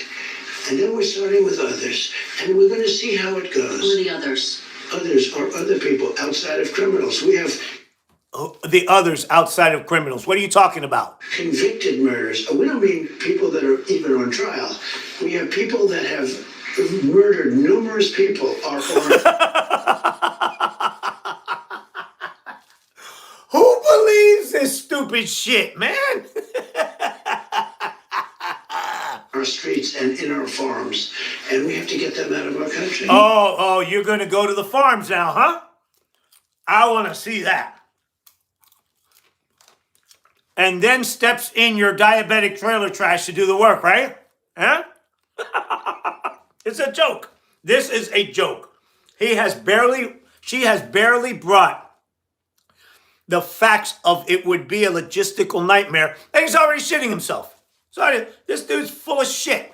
And then we're starting with others, and we're gonna see how it Who goes. are the others? Others are other people outside of criminals. We have The others outside of criminals. What are you talking about? convicted murders. We don't mean people that are even on trial. We have people that have murdered numerous people. Who believes this stupid shit, man? Our streets and in our farms, and we have to get them out of our country. Oh, you're gonna go to the farms now, huh? I wanna see that. And then steps in your diabetic trailer trash to do the work, right? Huh? It's a joke. This is a joke. She has barely brought the facts of it would be a logistical nightmare, and he's already shitting himself. Sorry, this dude's full of shit.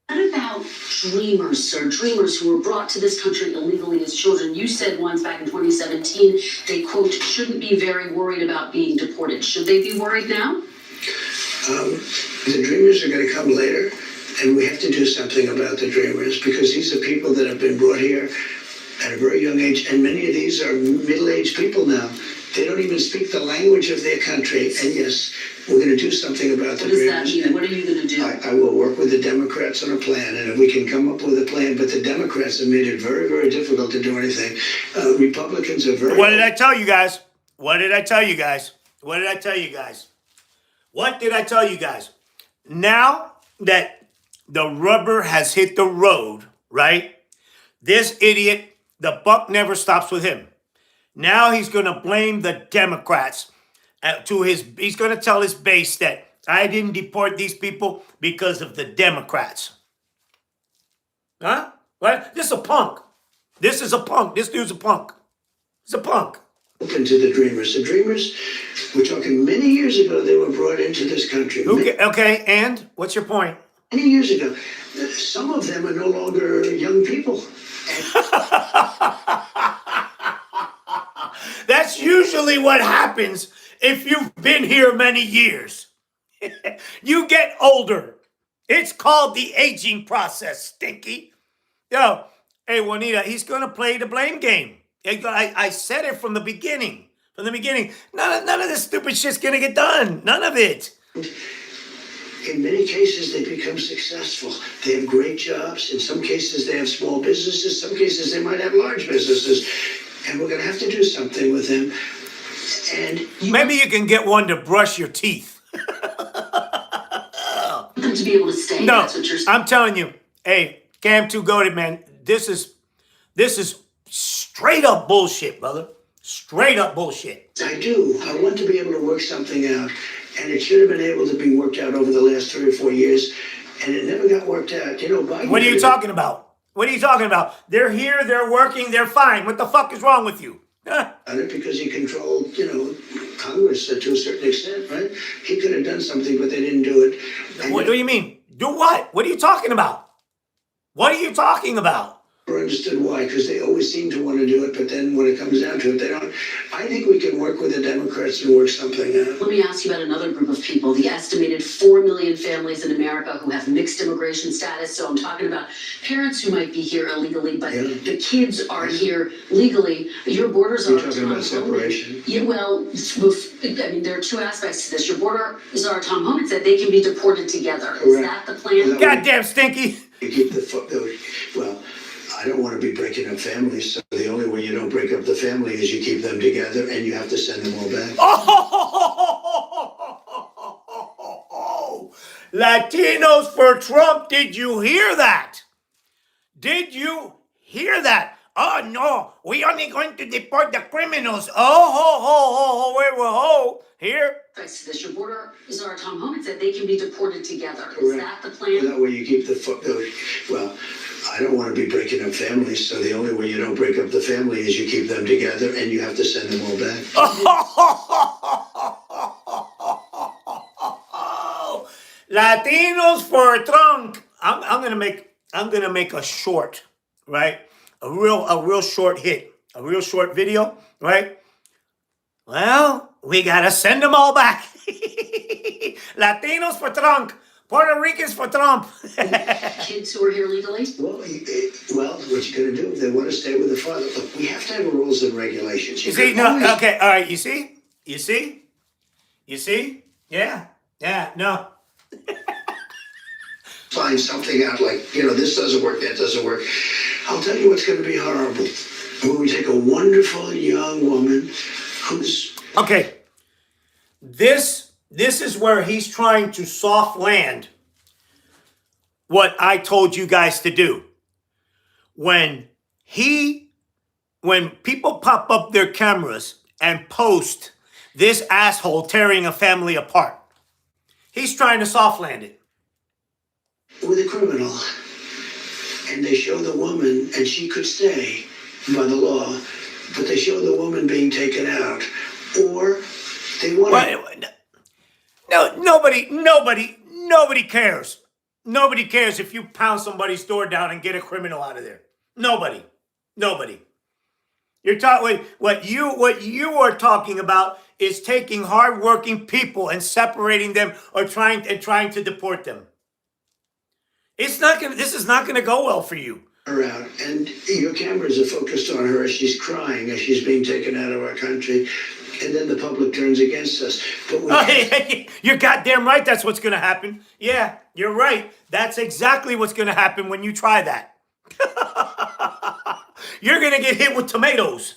What about dreamers, sir? Dreamers who were brought to this country illegally as children. You said once back in 2017, they, quote, shouldn't be very worried about being deported. Should they be worried now? The dreamers are going to come later, and we have to do something about the dreamers because these are people that have been brought here at a very young age, and many of these are middle-aged people now. They don't even speak the language of their country, and yes, we're going to do something about the What does that dreamers. mean? And What are you going to do? I will work with the Democrats on a plan, and if we can come up with a plan, but the Democrats have made it very, very difficult to do anything. Republicans are very... What did I tell you guys? What did I tell you guys? What did I tell you guys? What did I tell you guys? Now that the rubber has hit the road, right? This idiot, the buck never stops with him. Now he's going to blame the Democrats. He's going to tell his base that I didn't deport these people because of the Democrats. Huh? What? This is a punk. This is a punk. This dude's a punk. He's a punk. Open to the dreamers. The dreamers, we're talking many years ago, they were brought into this country. Okay, and what's your point? Many years ago. Some of them are no longer young people. That's usually what happens if you've been here many years. You get older. It's called the aging process, Stinky. Yo, hey, Juanita, he's going to play the blame game. I said it from the beginning. From the beginning. None of this stupid shit's going to get done. None of it. In many cases, they become successful. They have great jobs. In some cases, they have small businesses. Some cases, they might have large businesses. And we're going to have to do something with them. And maybe you can get one to brush your teeth. Them to be able to stay. No, That's what you're saying. I'm telling you. Hey, Cam 2 Goated, man. This is straight up bullshit, brother. Straight up bullshit. I do. I want to be able to work something out. And it should have been able to be worked out over the last 3 or 4 years. And it never got worked out. You know, Biden. What are you talking about? What are you talking about? They're here, they're working, they're fine. What the fuck is wrong with you? Huh? Because he controlled, Congress to a certain extent, right? He could have done something, but they didn't do it. And What do you mean? Do what? What are you talking about? What are you talking about? never understood why, because they always seem to want to do it, but then when it comes down to it, they don't. I think we can work with the Democrats and work something out. Let me ask you about another group of people, the estimated 4 million families in America who have mixed immigration status. So I'm talking about parents who might be here illegally, but the kids are here legally. Your borders are You're talking about separation? Yeah, well, I mean, there are two aspects to this. Your borders are Tom Homan said they can be deported together. Is that the plan? Goddamn Stinky. You keep well, I don't want to be breaking up families, so the only way you don't break up the family is you keep them together and you have to send them all back. Oh, Latinos for Trump, did you hear that? Did you hear that? Oh, no, we only going to deport the criminals. Here. Thanks to this, your borders are Tom Homan said they can be deported together. Correct. Is that the plan? That way you keep well, I don't want to be breaking up families, so the only way you don't break up the family is you keep them together and you have to send them all back. Latinos for Trump. I'm gonna make a short, right? A real short hit, a real short video, right? Well, we gotta send them all back. Latinos for Trump. Puerto Ricans for Trump. Kids who are here legally? Well, what you gonna do if they want to stay with the father? Look, we have to have rules and regulations. You see? No, okay, all right. You see? Yeah, no. Find something out like, this doesn't work, that doesn't work. I'll tell you what's going to be horrible. When we take a wonderful young woman who's... Okay. This is where he's trying to soft land what I told you guys to do. When people pop up their cameras and post this asshole tearing a family apart, he's trying to soft land it. With a criminal. And they show the woman, and she could stay by the law, but they show the woman being taken out. Or they want to... No, nobody cares. Nobody cares if you pound somebody's door down and get a criminal out of there. Nobody. You're talking what you are talking about is taking hardworking people and separating them or trying to deport them. This is not gonna go well for you. Her out, and your cameras are focused on her as she's crying, as she's being taken out of our country, and then the public turns against us. But you're goddamn right. That's what's gonna happen. Yeah, you're right. That's exactly what's gonna happen when you try that. You're gonna get hit with tomatoes.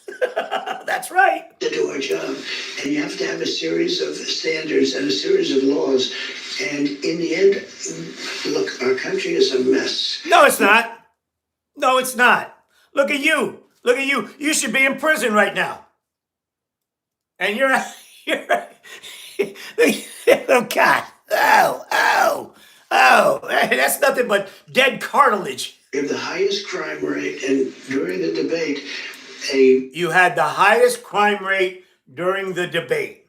That's right. To do our job, and you have to have a series of standards and a series of laws. And in the end, look, our country is a mess. No, it's not. No, it's not. Look at you. You should be in prison right now. And you're oh God. Oh. That's nothing but dead cartilage. We have the highest crime rate, and during the debate, You had the highest crime rate during the debate.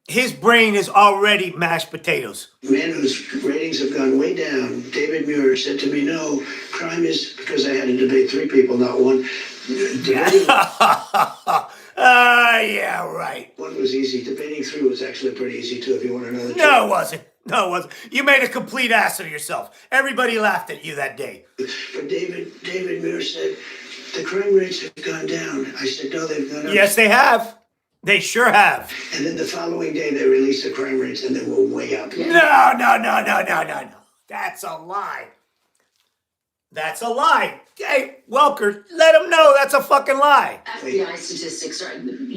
His brain is already mashed potatoes. man whose ratings have gone way down, David Muir, said to me, "No, crime is," because I had to debate 3 people, not one. Debating Yeah, right. 1 was easy. Debating 3 was actually pretty easy too. If you want another. No, it wasn't. No, it wasn't. You made a complete ass of yourself. Everybody laughed at you that day. But David Muir said the crime rates have gone down. I said, "No, they've gone up." Yes, they have. They sure have. And then the following day, they released the crime rates, and they were way up. No. That's a lie. That's a lie. Hey, Welker, let them know that's a fucking lie. FBI statistics,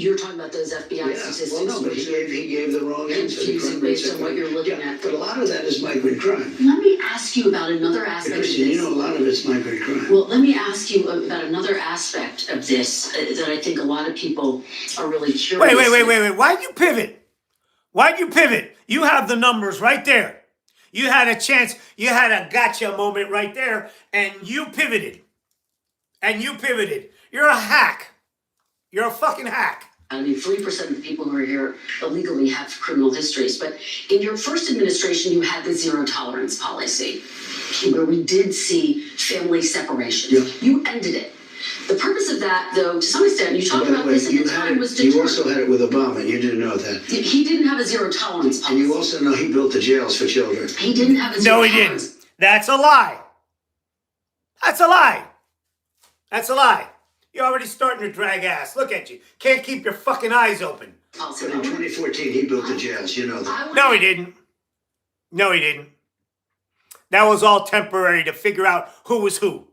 you're talking about those FBI statistics. Well, no, but he gave the wrong answer. Confusing based on what you're looking at. But a lot of that is migrant crime. Let me ask you about another aspect of Christian, this. you know a lot of it's migrant crime. Well, let me ask you about another aspect of this that I think a lot of people are really curious. Wait. Why'd you pivot? Why'd you pivot? You have the numbers right there. You had a chance. You had a gotcha moment right there, and you pivoted. You're a hack. You're a fucking hack. I mean, 3% of the people who are here illegally have criminal histories. But in your first administration, you had the zero tolerance policy, where we did see family separations. Yeah. You ended it. The purpose of that, though, to some extent, you talked about this at the time, was You deterrent. also had it with Obama. You didn't know that. He didn't have a zero tolerance policy. And you also know he built the jails for children. He didn't have a zero No, he tolerance. didn't. That's a lie. That's a lie. That's a lie. You're already starting to drag ass. Look at you. Can't keep your fucking eyes open. Policy. But in 2014, he built the jails. You know that. No, he didn't. No, he didn't. That was all temporary to figure out who was who.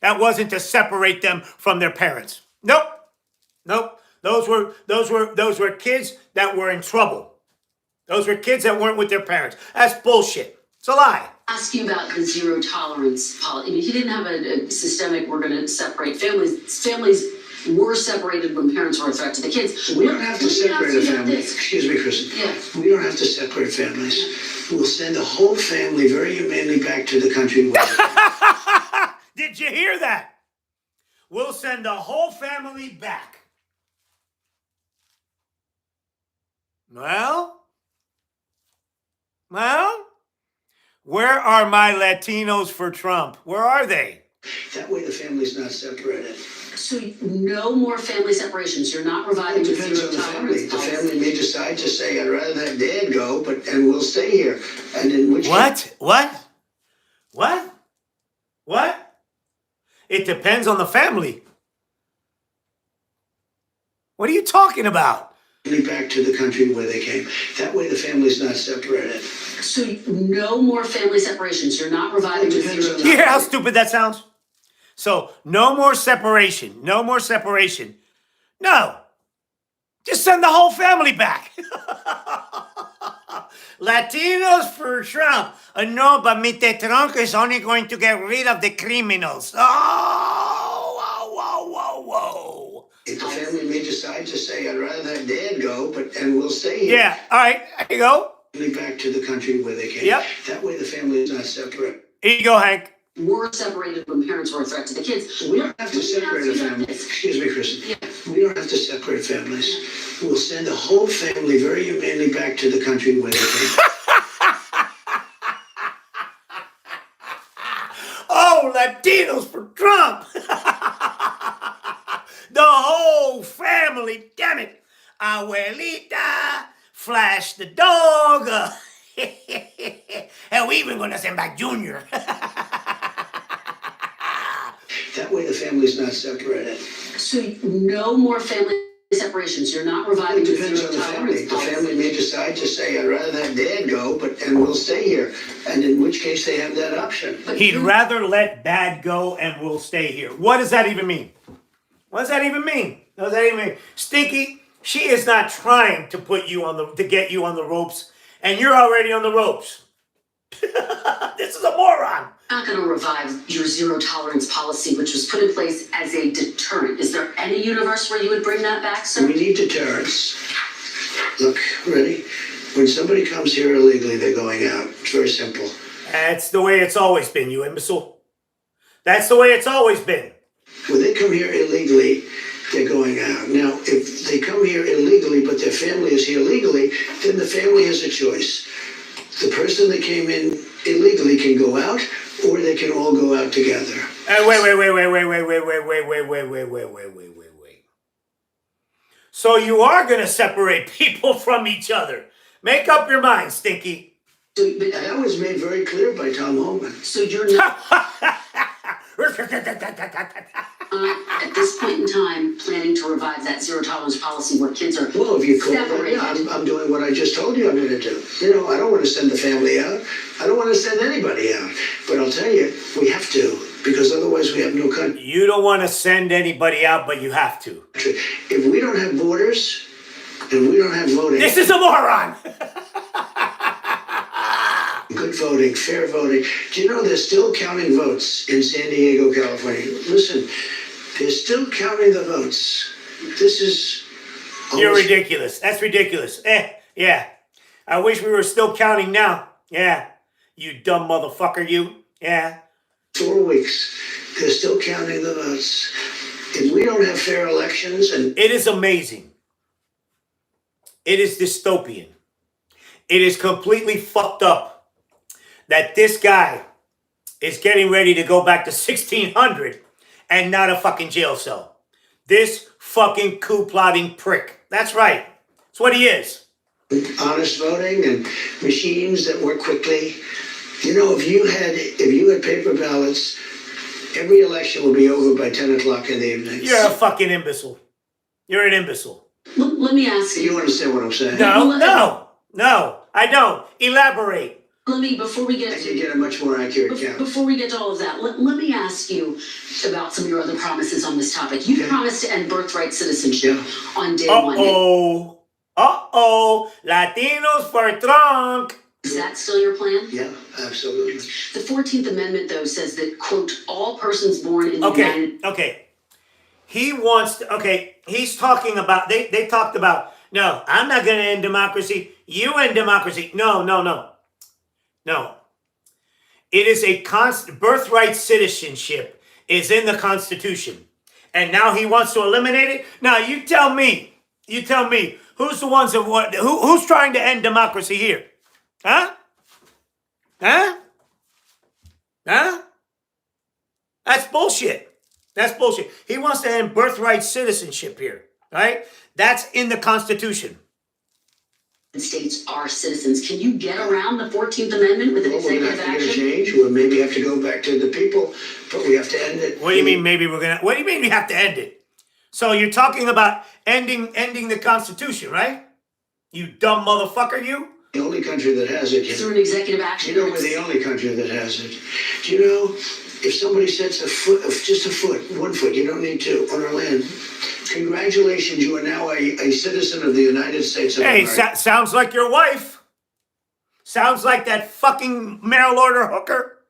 That wasn't to separate them from their parents. Nope. Those were kids that were in trouble. Those were kids that weren't with their parents. That's bullshit. It's a lie. Ask you about the zero tolerance policy. I mean, he didn't have a systemic, we're going to separate families. Families were separated when parents were a threat to the kids. We don't have to separate a family. This. Excuse me, Kristen. Yeah. We don't have to separate families. We'll send the whole family very humanely back to the country. Did you hear that? We'll send the whole family back. Well, where are my Latinos for Trump? Where are they? That way the family's not separated. So no more family separations. You're not reviving It the depends zero on the tolerance family. The policy. family may decide to say, "I'd rather have Dad go, and we'll stay here." And in which case, What? It depends on the family. What are you talking about? back to the country where they came. That way the family's not separated. So no more family separations. You're not reviving the zero tolerance. You hear how stupid that sounds? So no more separation. No more separation. No. Just send the whole family back. Latinos for Trump. No, but Mr. Trump is only going to get rid of the criminals. Whoa. If the family may decide to say, "I'd rather have Dad go, and we'll stay here." Yeah, all right, there you go. Back to the country where they came. Yep. That way the family's not separate. Here you go, Hank. Were separated when parents were a threat to the kids. We don't have to separate a family. Excuse me, Kristen. Yeah. We don't have to separate families. We'll send the whole family very humanely back to the country where they came. Oh, Latinos for Trump. The whole family, damn it. Abuelita, Flash the dog. Hell, we even gonna send back Junior. That way the family's not separated. So no more family separations. You're not reviving It the depends zero on the family. tolerance The policy. family may decide to say, "I'd rather have Dad go, and we'll stay here." And in which case they have that option. He'd rather let Dad go and we'll stay here. What does that even mean? What does that even mean? What does that even mean? Stinky, she is not trying to put you on to get you on the ropes, and you're already on the ropes. This is a moron. I'm not going to revive your zero tolerance policy, which was put in place as a deterrent. Is there any universe where you would bring that back, sir? We need deterrence. Look, ready? When somebody comes here illegally, they're going out. It's very simple. That's the way it's always been, you imbecile. That's the way it's always been. When they come here illegally, they're going out. Now, if they come here illegally, but their family is here legally, then the family has a choice. The person that came in illegally can go out, or they can all go out together. Wait. So you are going to separate people from each other. Make up your mind, Stinky. So, but that was made very clear by Tom Homan. So you're not, at this point in time, planning to revive that zero tolerance policy where kids are Well, if you call that, separated. yeah, I'm doing what I just told you I'm going to do. You know, I don't want to send the family out. I don't want to send anybody out. But I'll tell you, we have to, because otherwise we have no country. You don't want to send anybody out, but you have to. If we don't have borders and we don't have voting, This is a moron. good voting, fair voting. Do you know they're still counting votes in San Diego, California? Listen, they're still counting the votes. This is You're almost ridiculous. That's ridiculous. Yeah. I wish we were still counting now. Yeah. You dumb motherfucker, you. Yeah. 4 weeks. They're still counting the votes. If we don't have fair elections and It is amazing. It is dystopian. It is completely fucked up that this guy is getting ready to go back to 1600 and not a fucking jail cell. This fucking coup plotting prick. That's right. That's what he is. honest voting and machines that work quickly. You know, if you had paper ballots, every election will be over by 10 o'clock in the evening. You're a fucking imbecile. You're an imbecile. Let me ask You you. understand what I'm saying? No, I don't. Elaborate. Before we I get can to get a much more accurate count. before we get to all of that, let me ask you about some of your other promises on this topic. You Okay. promised to end birthright citizenship Yeah. on day one. Latinos for Trump. Is that still your plan? Yeah, absolutely. The 14th Amendment, though, says that, quote, all persons born in the United... Okay. He wants to, he's talking about, they talked about, no, I'm not going to end democracy. You end democracy. No. It is a birthright citizenship is in the Constitution. And now he wants to eliminate it? Now, you tell me, who's the ones that want, who's trying to end democracy here? Huh? That's bullshit. He wants to end birthright citizenship here, right? That's in the Constitution. States are citizens. Can you get around the 14th Amendment with an Well, we're executive not going to action? change. We'll maybe have to go back to the people, but we have to end it. What do you mean what do you mean we have to end it? So you're talking about ending the Constitution, right? You dumb motherfucker, you? The only country that has it. Through an executive action? You know, we're the only country that has it. Do you know, if somebody sets just a foot, 1 foot, you don't need two, on our land, congratulations, you are now a citizen of the United States of America. Sounds like your wife. Sounds like that fucking mail order hooker.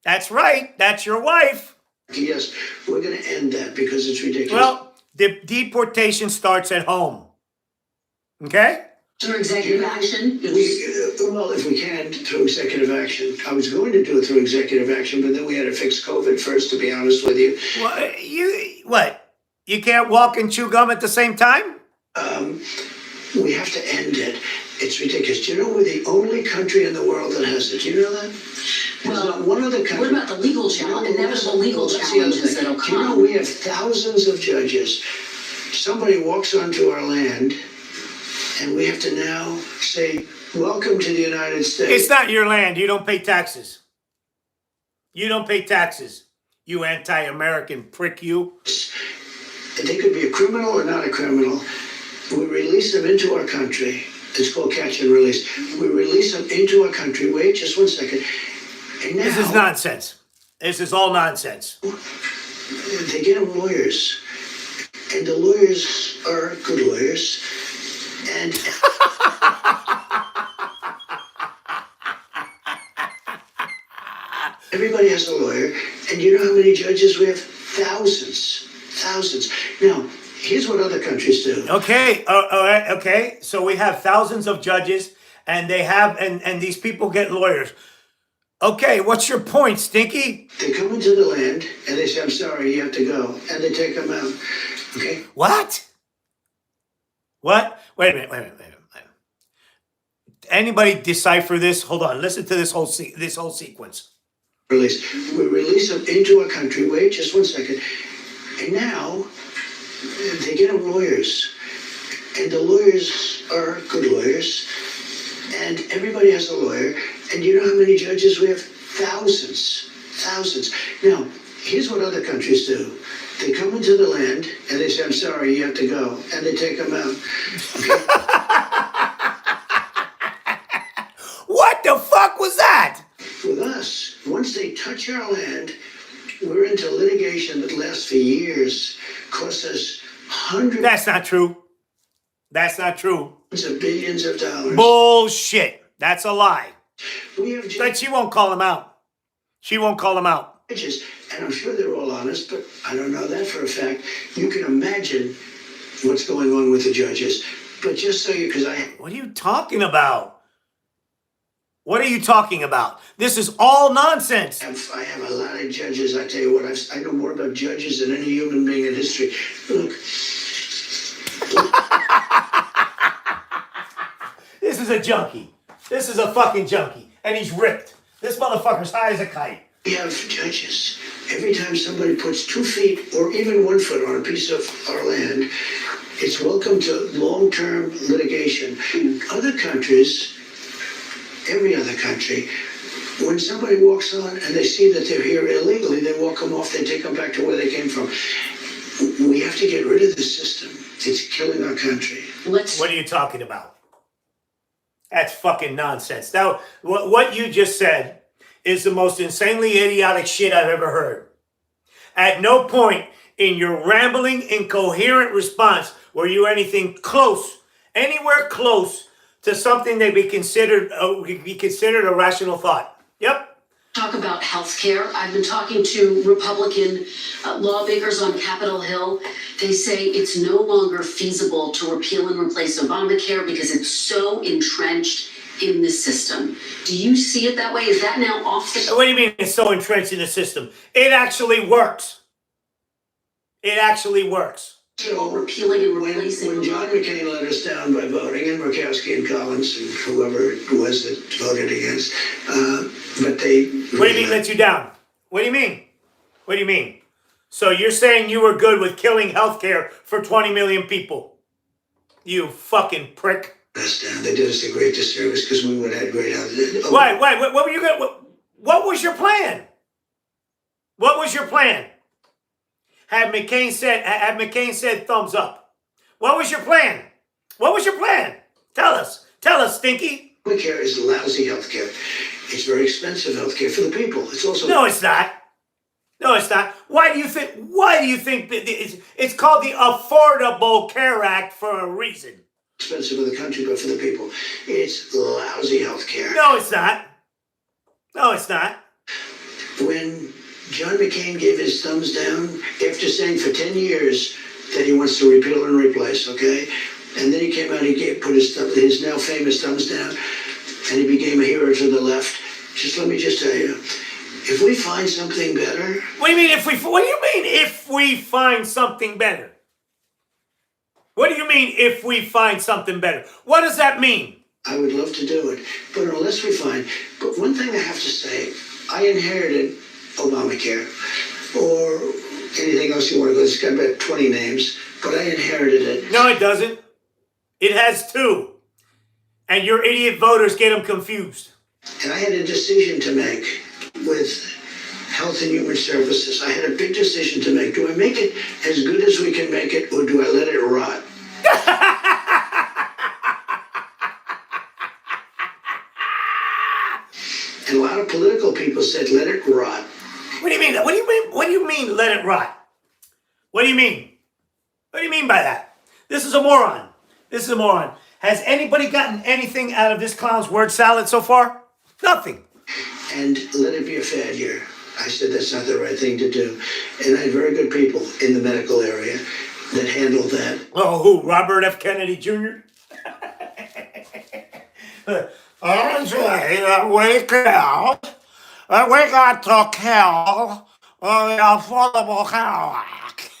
That's right. That's your wife. Yes, we're going to end that because it's ridiculous. Well, the deportation starts at home. Okay? Through executive action? Well, if we can, through executive action. I was going to do it through executive action, but then we had to fix COVID first, to be honest with you. Well, you can't walk and chew gum at the same time? We have to end it. It's ridiculous. Do you know we're the only country in the world that has it? Do you know that? There's not one other country. What about the legal challenge, inevitable legal That's the other challenges thing. that'll Do you know come? we have thousands of judges? Somebody walks onto our land, and we have to now say, welcome to the United States. It's not your land. You don't pay taxes. You anti-American prick, you. They could be a criminal or not a criminal. We release them into our country. It's called catch and release. We release them into our country. Wait just 1 second. And now, This is nonsense. This is all nonsense. they get them lawyers. And the lawyers are good lawyers. And everybody has a lawyer. And you know how many judges we have? Thousands. Now, here's what other countries do. Okay, all right, okay. So we have thousands of judges, and they have, and these people get lawyers. Okay, what's your point, Stinky? They come into the land and they say, I'm sorry, you have to go. And they take them out. Okay? What? What? Wait a minute. Anybody decipher this? Hold on. Listen to this whole sequence. Release. We release them into a country. Wait just 1 second. And now they get them lawyers. And the lawyers are good lawyers. And everybody has a lawyer. And you know how many judges we have? Thousands. Thousands. Now, here's what other countries do. They come into the land and they say, I'm sorry, you have to go. And they take them out. Okay? What the fuck was that? With us, once they touch our land, we're into litigation that lasts for years, costs us hundreds That's not true. That's not true. of billions of dollars. Bullshit. That's a lie. We have But she won't call him out. She won't call him out. judges, and I'm sure they're all honest, but I don't know that for a fact. You can imagine what's going on with the judges. But just so you, because What are you talking about? What are you talking about? This is all nonsense. I have a lot of judges. I tell you what, I know more about judges than any human being in history. Look, This is a junkie. This is a fucking junkie. And he's ripped. This motherfucker's high as a kite. we have judges. Every time somebody puts 2 feet or even 1 foot on a piece of our land, it's welcome to long-term litigation. In other countries, every other country, when somebody walks on and they see that they're here illegally, they walk them off, they take them back to where they came from. We have to get rid of this system. It's killing our country. What are you talking about? That's fucking nonsense. Now, what you just said is the most insanely idiotic shit I've ever heard. At no point in your rambling, incoherent response were you anything close, anywhere close to something that be considered a rational thought. Yep. Talk about health care. I've been talking to Republican lawmakers on Capitol Hill. They say it's no longer feasible to repeal and replace Obamacare because it's so entrenched in the system. Do you see it that way? Is that now off the... What do you mean it's so entrenched in the system? It actually works. It actually works. Repealing and replacing... When John McCain let us down by voting, and Murkowski and Collins and whoever it was that voted against, but they... What do you mean let you down? What do you mean? What do you mean? So you're saying you were good with killing healthcare for 20 million people? You fucking prick. Us down. They did us a great disservice because we would have had great health. Why? What were you going? What was your plan? What was your plan? Had McCain said thumbs up? What was your plan? What was your plan? Tell us, Stinky. Obamacare is lousy health care. It's very expensive health care for the people. It's also... No, it's not. No, it's not. Why do you think that it's called the Affordable Care Act for a reason? Expensive for the country, but for the people. It's lousy health care. No, it's not. No, it's not. When John McCain gave his thumbs down after saying for 10 years that he wants to repeal and replace, okay? And then he came out, put his now famous thumbs down, and he became a hero to the left. Let me just tell you, if we find something better... What do you mean if we find something better? What do you mean if we find something better? What does that mean? I would love to do it, but unless we find... But one thing I have to say, I inherited Obamacare, or anything else you want to go. It's got about 20 names, but I inherited it. No, it doesn't. It has 2. And your idiot voters get them confused. And I had a decision to make with Health and Human Services. I had a big decision to make. Do I make it as good as we can make it, or do I let it rot? And a lot of political people said, let it rot. What do you mean? What do you mean let it rot? What do you mean? What do you mean by that? This is a moron. This is a moron. Has anybody gotten anything out of this clown's word salad so far? Nothing. And let it be a failure. I said that's not the right thing to do. And I had very good people in the medical area that handled that. Oh, who? Robert F. Kennedy Jr.? Angela, wake up. We got to kill the Affordable Care Act.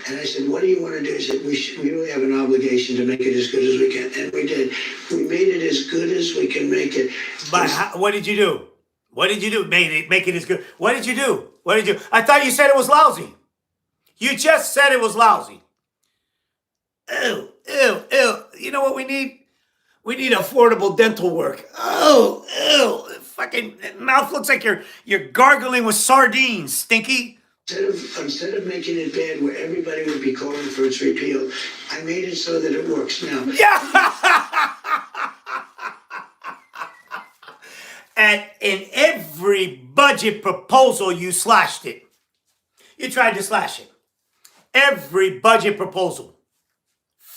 And I said, what do you want to do? He said, we really have an obligation to make it as good as we can. And we did. We made it as good as we can make it. But what did you do? What did you do? Make it as good. What did you do? What did you? I thought you said it was lousy. You just said it was lousy. Ew, ew, ew. You know what we need? We need affordable dental work. Oh, ew. Fucking mouth looks like you're gargling with sardines, Stinky. Instead of making it bad where everybody would be calling for its repeal, I made it so that it works now. Yeah. And in every budget proposal, you slashed it. You tried to slash it. Every budget proposal.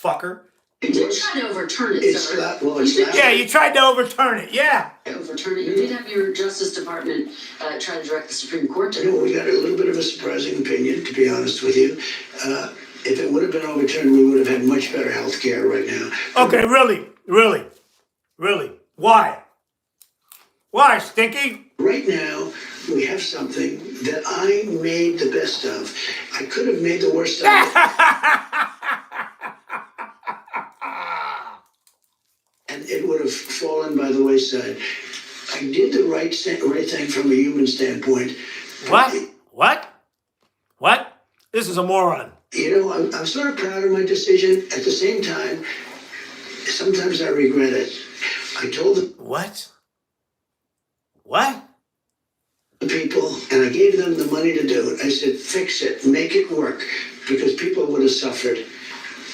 Fucker. You did try to overturn it, It's sir. not, well, it's not. Yeah, you tried to overturn it. Yeah. Overturn it. You did have your Justice Department try to direct the Supreme Court to. No, we got a little bit of a surprising opinion, to be honest with you. If it would have been overturned, we would have had much better health care right now. Okay, really? Why? Why, Stinky? Right now, we have something that I made the best of. I could have made the worst of it. And it would have fallen by the wayside. I did the right thing from a human standpoint. What? This is a moron. You know, I'm sort of proud of my decision. At the same time, sometimes I regret it. I told the What? people, and I gave them the money to do it. I said, fix it, make it work, because people would have suffered.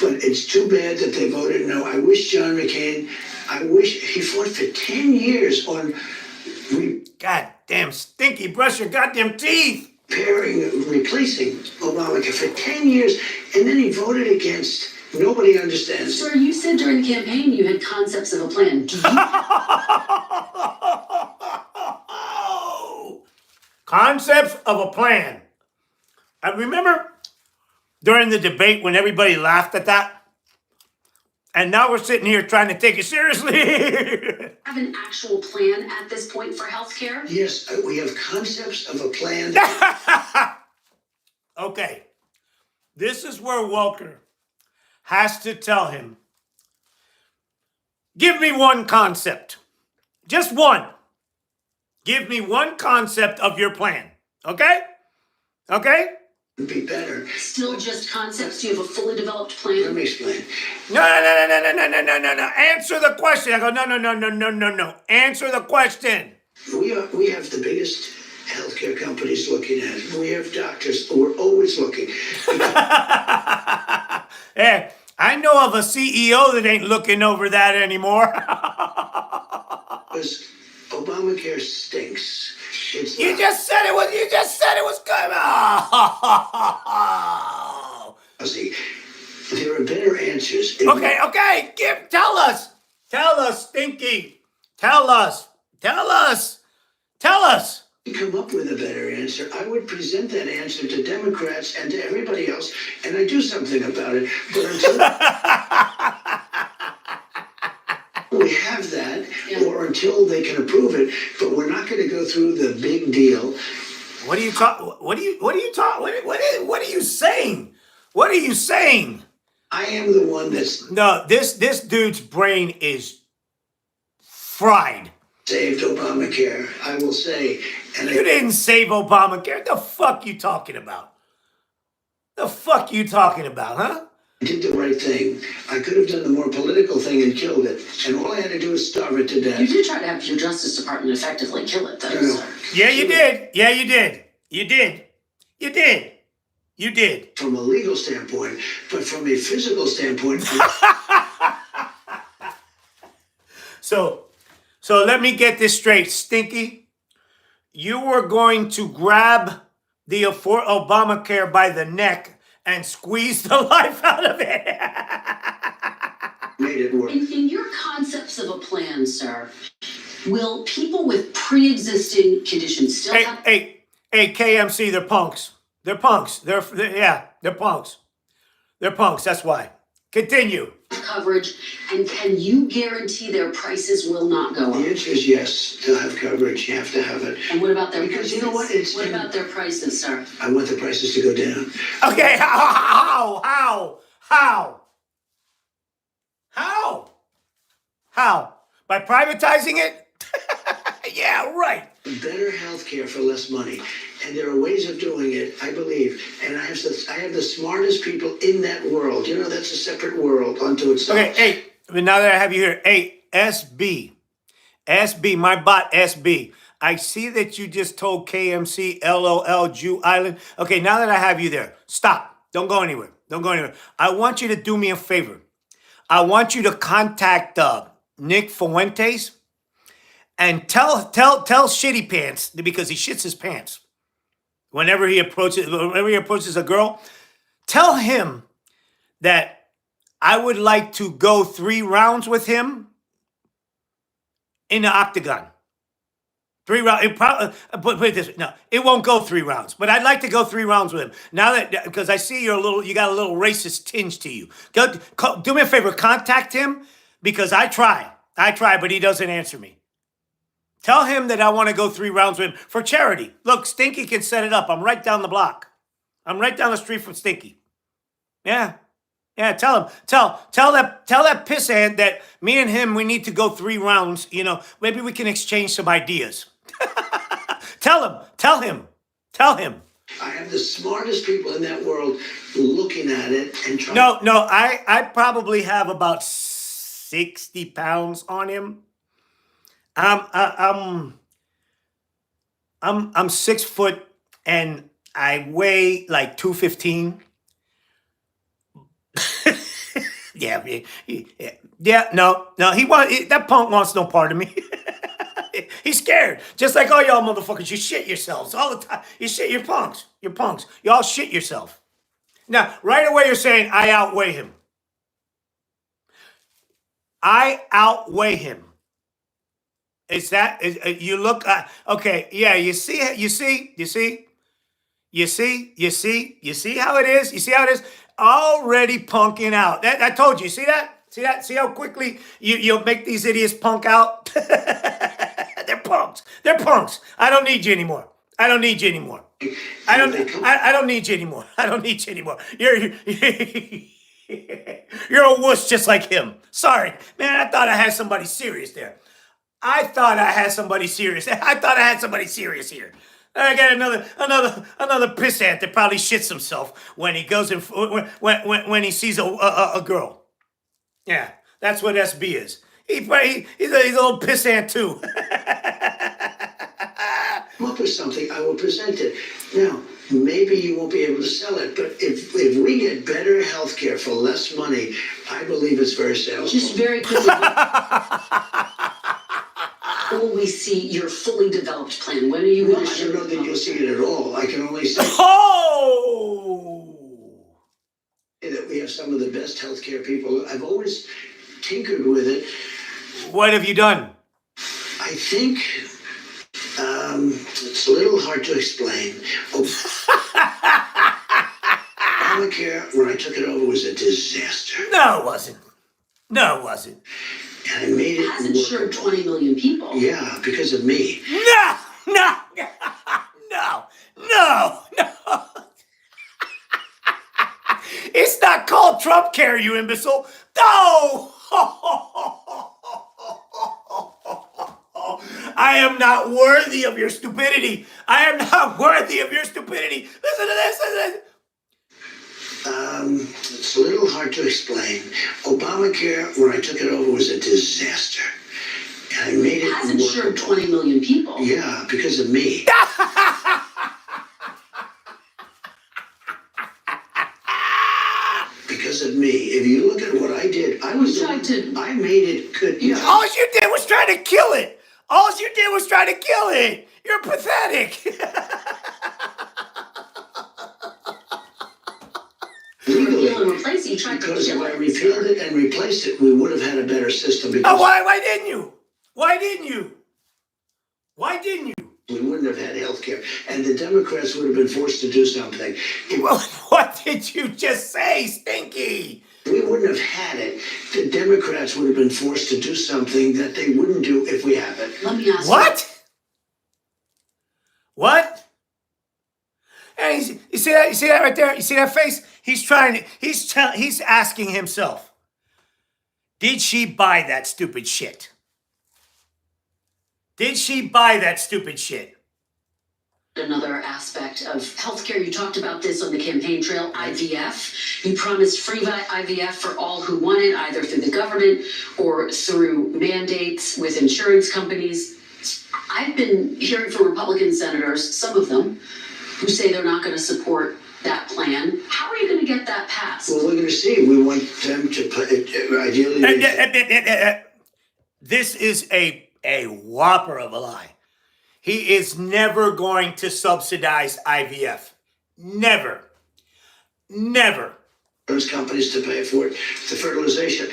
But it's too bad that they voted no. I wish John McCain, he fought for 10 years on Goddamn Stinky, brush your goddamn teeth. replacing Obamacare for 10 years, and then he voted against. Nobody understands. Sir, you said during the campaign you had concepts of a plan. Do you? Concepts of a plan. I remember during the debate when everybody laughed at that. And now we're sitting here trying to take it seriously. Have an actual plan at this point for healthcare? Yes, we have concepts of a plan. Okay. This is where Welker has to tell him, give me one concept. Just one. Give me one concept of your plan. Okay? Okay? Be better. Still just concepts? Do you have a fully developed plan? Let me explain. No. Answer the question. I go, no. Answer the question. We have the biggest healthcare companies looking at it. We have doctors. We're always looking. Hey, I know of a CEO that ain't looking over that anymore. Because Obamacare stinks. It's You not- just said it was good. Oh. See, there are better answers. Okay. Tell us, Stinky. Tell us. Come up with a better answer. I would present that answer to Democrats and to everybody else, and I do something about it. But until we have that, or until they can approve it, but we're not going to go through the big deal. What are you saying? What are you saying? I am the one that's No, this dude's brain is fried. saved Obamacare. I will say, and You didn't save Obamacare. The fuck you talking about? Huh? I did the right thing. I could have done the more political thing and killed it, and all I had to do was starve it to death. You did try to have your Justice Department effectively kill it, though, No. sir. Yeah, you did. You did. From a legal standpoint, but from a physical standpoint, So let me get this straight, Stinky. You were going to grab the Obamacare by the neck and squeeze the life out of it. made it work. In your concepts of a plan, sir, will people with pre-existing conditions still have... Hey, KMC, they're punks. They're punks. They're punks. That's why. Continue. coverage? And can you guarantee their prices will not go The up? answer is yes, they'll have coverage, you have to have it. And what about their Because prices? you know what, What about their prices, sir? I want the prices to go down. Okay, how? By privatizing it? Yeah, right. Better health care for less money. And there are ways of doing it, I believe. And I have the smartest people in that world. You know, that's a separate world unto itself. Okay, hey, but now that I have you here, hey, SB, my bot SB. I see that you just told KMC LOL Jew Island. Okay, now that I have you there, stop. Don't go anywhere. I want you to do me a favor. I want you to contact Nick Fuentes and tell Shitty Pants, because he shits his pants whenever he approaches a girl. Tell him that I would like to go 3 rounds with him in the octagon. 3 rounds. Put it this way. No, it won't go 3 rounds. But I'd like to go 3 rounds with him. Now that, because I see you got a little racist tinge to you. Do me a favor, contact him, because I try, but he doesn't answer me. Tell him that I want to go 3 rounds with him for charity. Look, Stinky can set it up. I'm right down the block. I'm right down the street from Stinky. Yeah. Yeah, tell him. Tell that pissant that me and him, we need to go 3 rounds. You know, maybe we can exchange some ideas. Tell him. I have the smartest people in that world looking at it and trying. No, I probably have about 60 pounds on him. I'm 6 foot and I weigh like 215. No, that punk wants no part of me. He's scared, just like all y'all motherfuckers. You shit yourselves all the time. You're punks. Y'all shit yourself. Now, right away, you're saying I outweigh him. Is that you look? Okay, yeah. You see how it is. You see how it is. Already punking out. I told you. See that? See how quickly you'll make these idiots punk out. They're punks. I don't need you anymore. I don't need you anymore. You're a wuss just like him. Sorry, man. I thought I had somebody serious there. I thought I had somebody serious here. I got another pissant that probably shits himself when he goes when he sees a girl. Yeah, that's what SB is. He's a little pissant too. Come up with something, I will present it. Now, maybe you won't be able to sell it, but if we get better health care for less money, I believe it's very salesable. Just very quickly. Will we see your fully developed plan? When are you going to I share don't know that you'll see it at all. I can only say that we have some of the best healthcare people. I've always tinkered with it. What have you done? I think it's a little hard to explain. Obamacare, when I took it over, was a disaster. No, it wasn't. And I made it has insured workable. 20 million people. Yeah, because of me. No. It's not called Trump Care, you imbecile. No. I am not worthy of your stupidity. Listen to this. It's a little hard to explain. Obamacare, when I took it over, was a disaster. And I made it has insured workable. 20 million people. Yeah, because of me. Because of me. If you look at what I did, I made it good. Yeah. All you did was try to kill it. You're pathetic. Legally, Repeal and replace it. You tried to because if kill I it. repealed it and replaced it, we would have had a better system. Because Why didn't you? we wouldn't have had health care. And the Democrats would have been forced to do something. What did you just say, Stinky? We wouldn't have had it. The Democrats would have been forced to do something that they wouldn't do if we have it. Let me ask What? What? And you see that? You see that right there? You see that face? He's asking himself, did she buy that stupid shit? Did she buy that stupid shit? another aspect of healthcare. You talked about this on the campaign trail, IVF. You promised free IVF for all who want it, either through the government or through mandates with insurance companies. I've been hearing from Republican senators, some of them, who say they're not going to support that plan. How are you going to get that passed? Well, we're going to see. We want them to put it, ideally. This is a whopper of a lie. He is never going to subsidize IVF. Never. Never. Those companies to pay for it, the fertilization.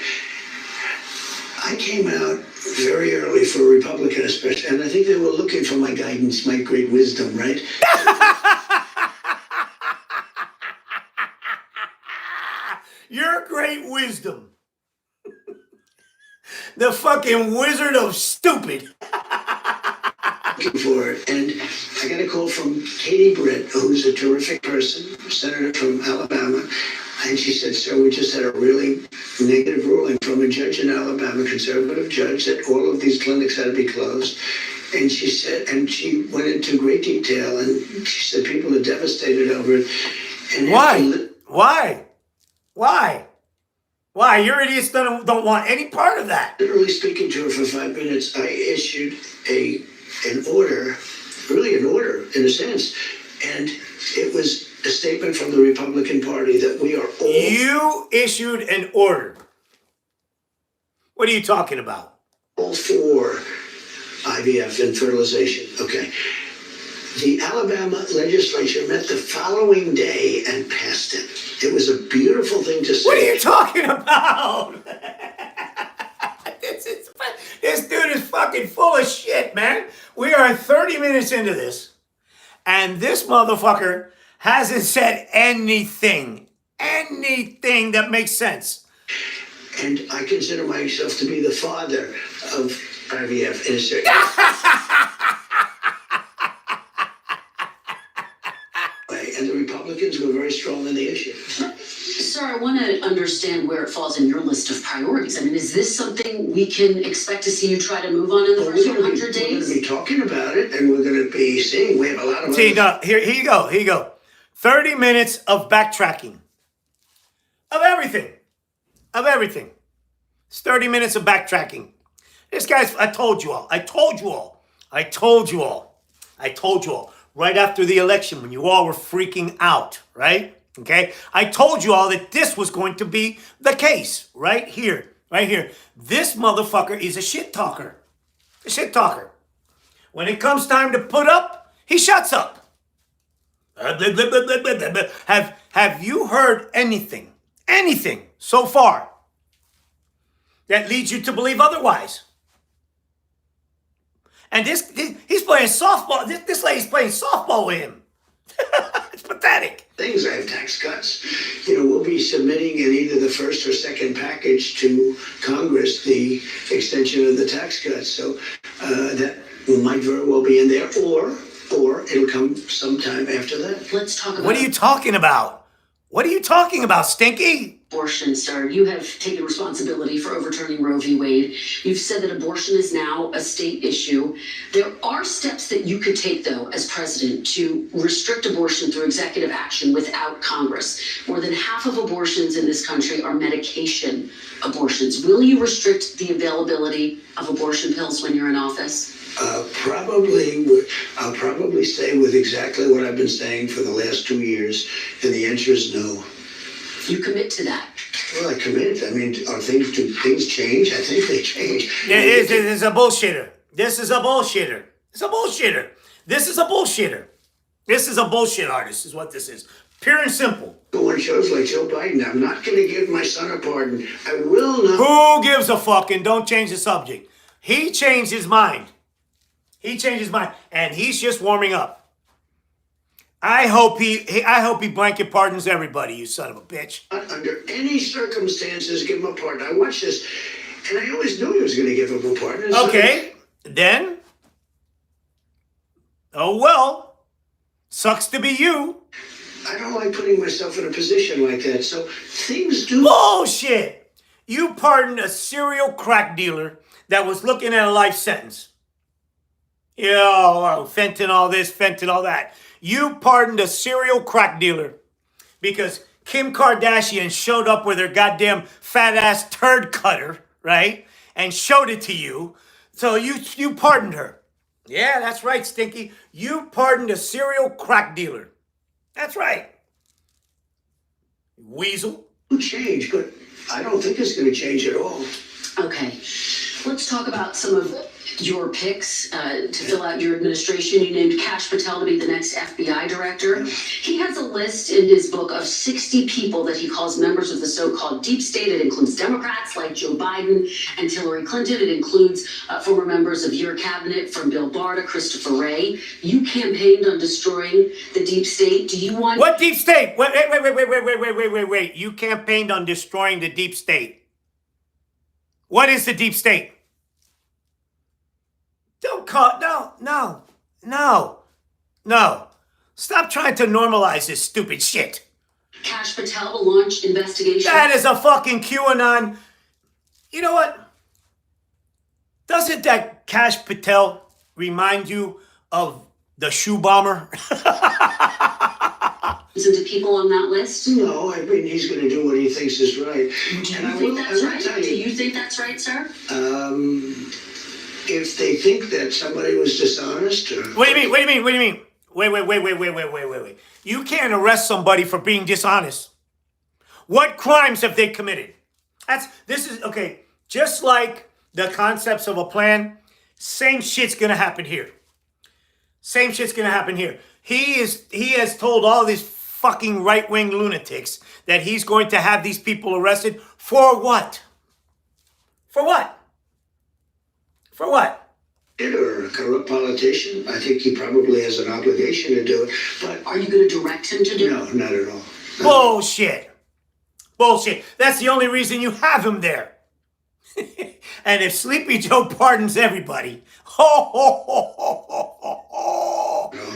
I came out very early for a Republican, especially, and I think they were looking for my guidance, my great wisdom, right? Your great wisdom. The fucking wizard of stupid. For it. And I got a call from Katie Britt, who's a terrific person, a senator from Alabama, and she said, "Sir, we just had a really negative ruling from a judge in Alabama, conservative judge, that all of these clinics had to be closed." And she said, and she went into great detail, and she said people are devastated over it. And Why? Why? Your idiots don't want any part of that. Literally speaking to her for 5 minutes, I issued an order, really an order in a sense, and it was a statement from the Republican Party that we are all... You issued an order. What are you talking about? All for IVF and fertilization. Okay. The Alabama legislature met the following day and passed it. It was a beautiful thing to say. What are you talking about? This dude is fucking full of shit, man. We are 30 minutes into this, and this motherfucker hasn't said anything that makes sense. And I consider myself to be the father of IVF in a certain way. And the Republicans were very strong on the issue. Sir, I want to understand where it falls in your list of priorities. I mean, is this something we can expect to see you try to move on in the first 100 days? We're going to be talking about it, and we're going to be seeing. We have a lot of... See, no, here you go. 30 minutes of backtracking. Of everything. It's 30 minutes of backtracking. This guy's, I told you all. Right after the election, when you all were freaking out, right? Okay? I told you all that this was going to be the case. Right here. This motherfucker is a shit talker. When it comes time to put up, he shuts up. Have you heard anything so far that leads you to believe otherwise? And he's playing softball. This lady's playing softball with him. It's pathetic. Things. I have tax cuts. We'll be submitting in either the first or second package to Congress the extension of the tax cuts. So that might very well be in there, or it'll come sometime after that. Let's talk about... What are you talking about? Stinky? Abortion, sir. You have taken responsibility for overturning Roe v. Wade. You've said that abortion is now a state issue. There are steps that you could take, though, as president to restrict abortion through executive action without Congress. More than half of abortions in this country are medication abortions. Will you restrict the availability of abortion pills when you're in office? I'll probably stay with exactly what I've been saying for the last 2 years, and the answer is no. You commit to that? Well, I commit. I mean, do things change? I think they change. This is a bullshitter. This is a bullshit artist is what this is. Pure and simple. Go on shows like Joe Biden. I'm not going to give my son a pardon. I will not. Who gives a fuck? And don't change the subject. He changed his mind. And he's just warming up. I hope he blanket pardons everybody, you son of a bitch. Not under any circumstances give him a pardon. I watched this, and I always knew he was going to give him a pardon. Okay, then. Oh well. Sucks to be you. I don't like putting myself in a position like that. So things do. Bullshit. You pardoned a serial crack dealer that was looking at a life sentence. Fentanyl this, fentanyl that. You pardoned a serial crack dealer because Kim Kardashian showed up with her goddamn fat ass turd cutter, right? And showed it to you. So you pardoned her. Yeah, that's right, Stinky. You pardoned a serial crack dealer. That's right. Weasel. Change, but I don't think it's going to change at all. Okay, let's talk about some of your picks to fill out your administration. You named Kash Patel to be the next FBI director. He has a list in his book of 60 people that he calls members of the so-called deep state. It includes Democrats like Joe Biden and Hillary Clinton. It includes former members of your cabinet, from Bill Barr to Christopher Wray. You campaigned on destroying the deep state. Do you want... What deep state? Wait. You campaigned on destroying the deep state. What is the deep state? Don't call... No. Stop trying to normalize this stupid shit. Kash Patel will launch investigations. That is a fucking QAnon. You know what? Doesn't that Kash Patel remind you of the shoe bomber? To people on that list? No, I mean, he's going to do what he thinks is right. Do you think that's right? Do you think that's right, sir? If they think that somebody was dishonest or... What do you mean? Wait. You can't arrest somebody for being dishonest. What crimes have they committed? Okay, just like the concepts of a plan, same shit's gonna happen here. He has told all these fucking right-wing lunatics that he's going to have these people arrested for what? For what? Or a corrupt politician. I think he probably has an obligation to do it, but... Are you going to direct him to do it? No, not at all. Bullshit. That's the only reason you have him there. And if Sleepy Joe pardons everybody,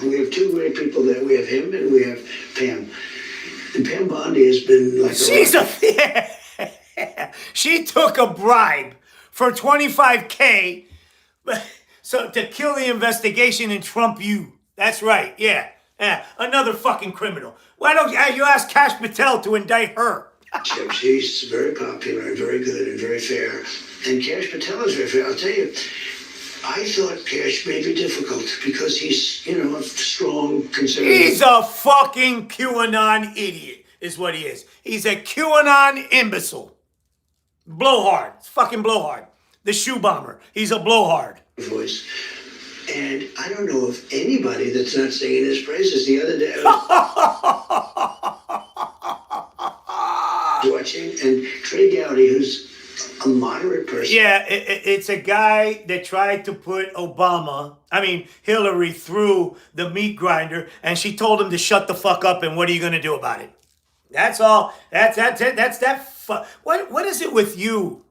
We have two great people there. We have him and we have Pam. And Pam Bondi has been like she took a bribe for $25K to kill the investigation and trump you. That's right. Yeah. Another fucking criminal. Why don't you ask Kash Patel to indict her? She's very popular and very good and very fair. And Kash Patel is very fair. I'll tell you, I thought Kash may be difficult because he's, a strong conservative. He's a fucking QAnon idiot, is what he is. He's a QAnon imbecile. Blowhard. It's fucking blowhard. The shoe bomber. He's a blowhard. Voice. And I don't know of anybody that's not singing his praises. The other day I was watching, and Trey Gowdy, who's a moderate person. Yeah, it's a guy that tried to put Hillary through the meat grinder, and she told him to shut the fuck up, and what are you going to do about it? That's all. That's that. What is it with you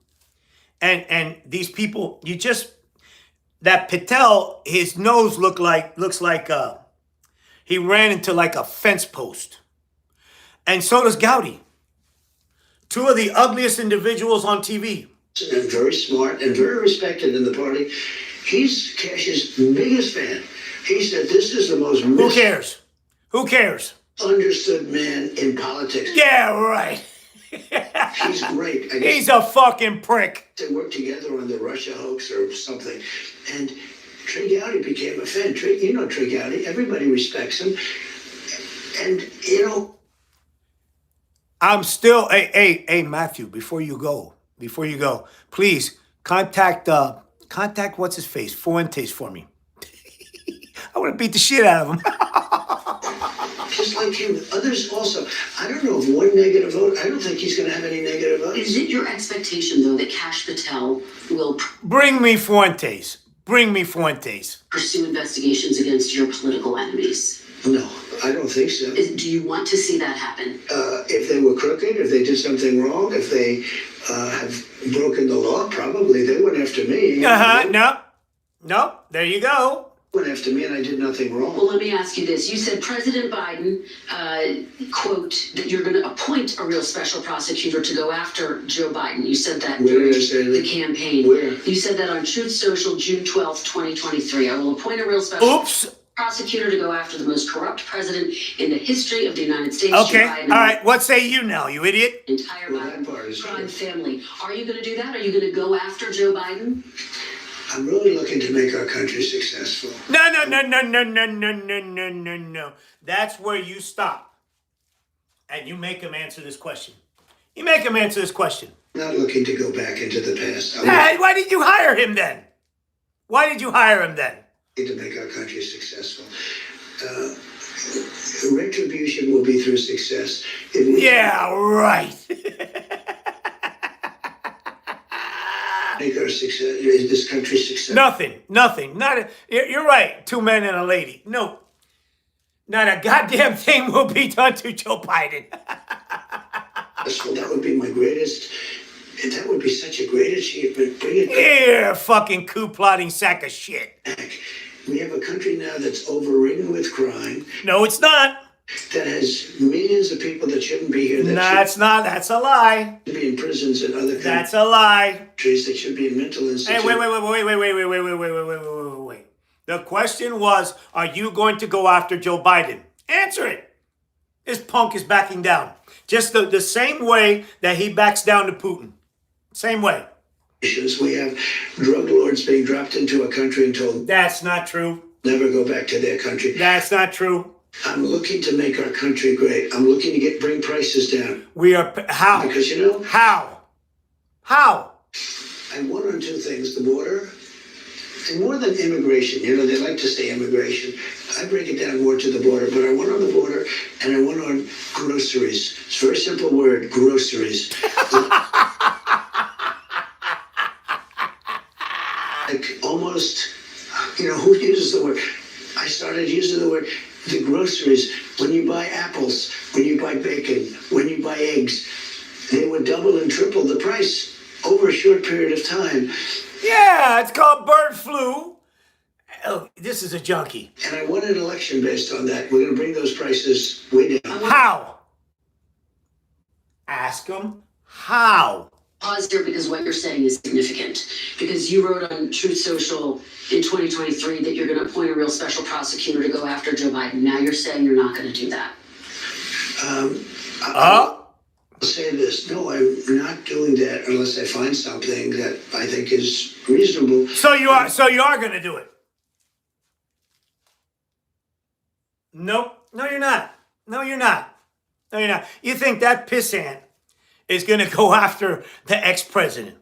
and these people? That Patel, his nose looks like he ran into like a fence post. And so does Gowdy. Two of the ugliest individuals on TV. And very smart and very respected in the party. He's Cash's biggest fan. He said this is the most... Who cares? Understood man in politics. Yeah, right. He's great. He's a fucking prick. They worked together on the Russia hoax or something. And Trey Gowdy became a fan. Trey Gowdy. Everybody respects him. And, I'm still... Hey, Matthew, before you go, please contact what's-his-face, Fuentes for me. I want to beat the shit out of him. Just like him, others also. I don't know of one negative vote. I don't think he's going to have any negative votes. Is it your expectation, though, that Kash Patel will Bring me Fuentes. pursue investigations against your political enemies? No, I don't think so. Do you want to see that happen? If they were crooked, if they did something wrong, if they have broken the law, probably they went after me. No. There you go. Went after me and I did nothing wrong. Well, let me ask you this. You said President Biden, quote, that you're going to appoint a real special prosecutor to go after Joe Biden. You said that Where during did I say that? the campaign. Where? You said that on Truth Social, June 12th, 2023. I will appoint a real special prosecutor to go after the most corrupt president in the history of the United States. Okay, Joe Biden, all right. What say you now, you idiot? Entire Well, that Biden part is crime true. family. Are you going to do that? Are you going to go after Joe Biden? I'm really looking to make our country successful. No. That's where you stop. And you make him answer this question. You make him answer this question. Not looking to go back into the past. I'm Hey, why did you hire him then? Why did you hire him then? looking to make our country successful. Retribution will be through success. Yeah, right. Make our success, this country successful. Nothing. You're right. 2 men and a lady. No. Not a goddamn thing will be done to Joe Biden. That would be my greatest. That would be such a great achievement. Bring it Here, fucking coup plotting sack of shit. back. We have a country now that's overridden with crime, No, it's not. that has millions of people that shouldn't be here, that That's a lie. should be in prisons and other That's a lie. countries, that should be in mental institutions. Hey, wait. The question was, are you going to go after Joe Biden? Answer it. This punk is backing down. Just the same way that he backs down to Putin. Same way. We have drug lords being dropped into a country and told That's not true. never go back to their country. That's not true. I'm looking to make our country great. I'm looking to bring prices down. We are, how? Because, you know, How? I want on two things, the border, and more than immigration. You know, they like to say immigration. I break it down more to the border, but I want on the border and I want on groceries. It's a very simple word, groceries. Like almost, you know, who uses the word? I started using the word, the groceries. When you buy apples, when you buy bacon, when you buy eggs, they would double and triple the price over a short period of time. Yeah, it's called bird flu. Oh, this is a junkie. And I won an election based on that. We're going to bring those prices way down. How? Ask him how. Pause here because what you're saying is significant. Because you wrote on Truth Social in 2023 that you're going to appoint a real special prosecutor to go after Joe Biden. Now you're saying you're not going to do that. I'll say this. No, I'm not doing that unless I find something that I think is reasonable. So you are going to do it. Nope. No, you're not. You think that pissant is going to go after the ex-president?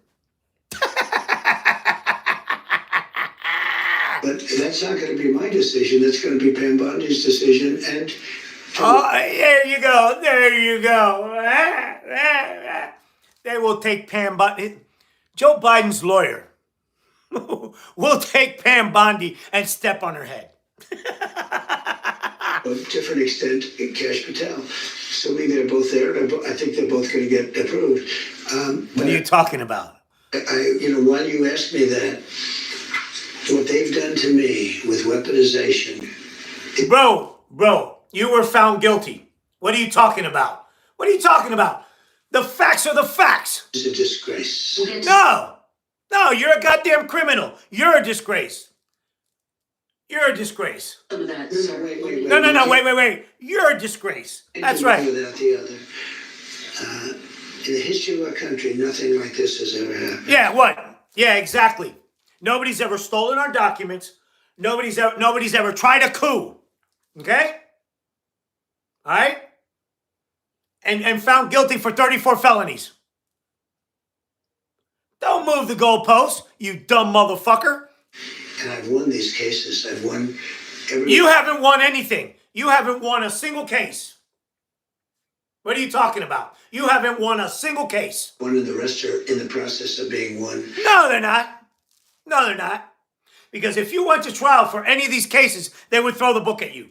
But that's not going to be my decision. That's going to be Pam Bondi's decision. And There you go. They will take Pam Bondi. Joe Biden's lawyer will take Pam Bondi and step on her head. to a different extent, Cash Patel. Assuming they're both there, I think they're both going to get approved. What are you talking about? While you ask me that, what they've done to me with weaponization. Bro, you were found guilty. What are you talking about? The facts are the facts. It's a disgrace. No, you're a goddamn criminal. You're a disgrace. Some of that, sir. Wait. No, wait. You're a disgrace. That's right. Without the other. In the history of our country, nothing like this has ever happened. Yeah, what? Yeah, exactly. Nobody's ever stolen our documents. Nobody's ever tried a coup. Okay? All right? And found guilty for 34 felonies. Don't move the goalposts, you dumb motherfucker. And I've won these cases. I've won every... You haven't won anything. You haven't won a single case. What are you talking about? You haven't won a single case. One and the rest are in the process of being won. No, they're not. Because if you went to trial for any of these cases, they would throw the book at you.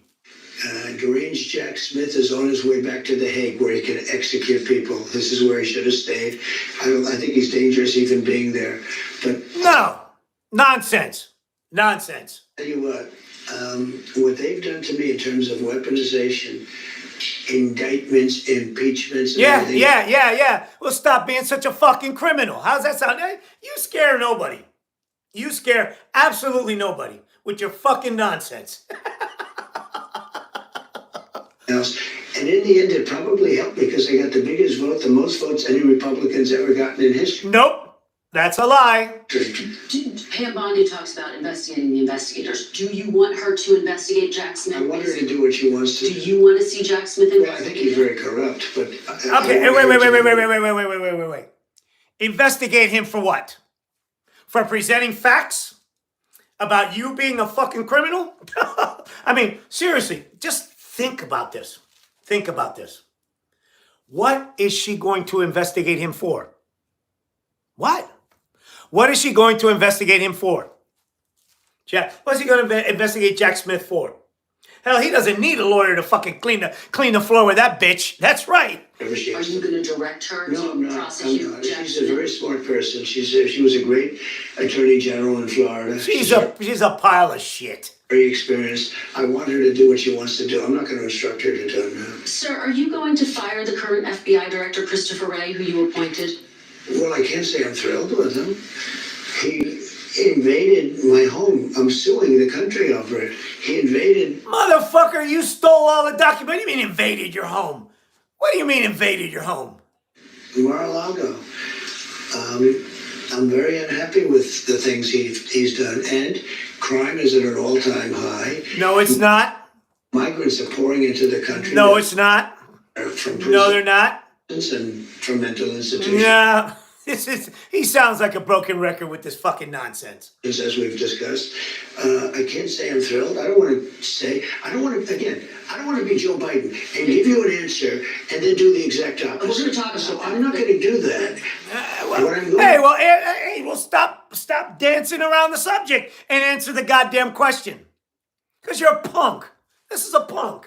Deranged Jack Smith is on his way back to The Hague, where he can execute people. This is where he should have stayed. I think he's dangerous even being there. But No. Nonsense. Nonsense. I'll tell you what they've done to me in terms of weaponization, indictments, impeachments, and everything. Yeah. Well, stop being such a fucking criminal. How's that sound? Hey, you scare nobody. You scare absolutely nobody with your fucking nonsense. Else. And in the end, it probably helped because they got the biggest vote, the most votes any Republicans ever gotten in history. Nope. That's a lie. Pam Bondi talks about investigating the investigators. Do you want her to investigate Jack Smith? I want her to do what she wants to. Do you want to see Jack Smith investigate? Well, I think he's very corrupt, but... Okay, wait. Investigate him for what? For presenting facts about you being a fucking criminal? I mean, seriously, just think about this. Think about this. What is she going to investigate him for? What? What is she going to investigate him for? What's he going to investigate Jack Smith for? Hell, he doesn't need a lawyer to fucking clean the floor with that bitch. That's right. Are you going to direct her No, I'm to not. prosecute Jack She's Smith? a very smart person. She was a great attorney general in Florida. She's a pile of shit. Very experienced. I want her to do what she wants to do. I'm not going to instruct her to do it now. Sir, are you going to fire the current FBI director, Christopher Wray, who you appointed? Well, I can't say I'm thrilled with him. He invaded my home. I'm suing the country over it. He invaded... Motherfucker, you stole all the documents. What do you mean invaded your home? What do you mean invaded your home? Mar-a-Lago. I'm very unhappy with the things he's done. And crime is at an all-time high. No, it's not. Migrants are pouring into the country. No, it's not. From prison. No, they're not. And from mental institutions. Yeah, he sounds like a broken record with this fucking nonsense. As we've discussed, I can't say I'm thrilled. I don't want to be Joe Biden and give you an answer and then do the exact opposite. We're going to talk about So that. I'm not going to do that. Well, stop dancing around the subject and answer the goddamn question. Because you're a punk. This is a punk.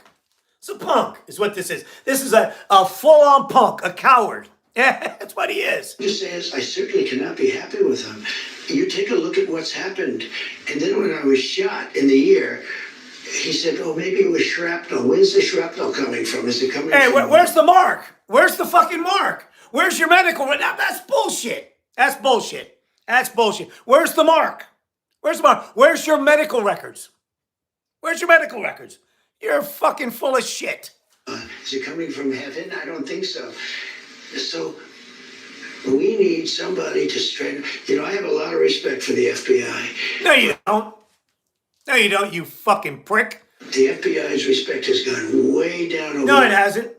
It's a punk, is what this is. This is a full-on punk, a coward. Yeah, that's what he is. Just says I certainly cannot be happy with him. You take a look at what's happened, and then when I was shot in the ear, he said, "Oh, maybe it was shrapnel." Where's the shrapnel coming from? Is it coming? Hey, from... where's the mark? Where's the fucking mark? Where's your medical? That's bullshit. That's bullshit. That's bullshit. Where's the mark? Where's the mark? Where's your medical records? Where's your medical records? You're fucking full of shit. Is it coming from heaven? I don't think so. So we need somebody to straighten. I have a lot of respect for the FBI. No, you don't. No, you don't, you fucking prick. The FBI's respect has gone way down over No, it hasn't.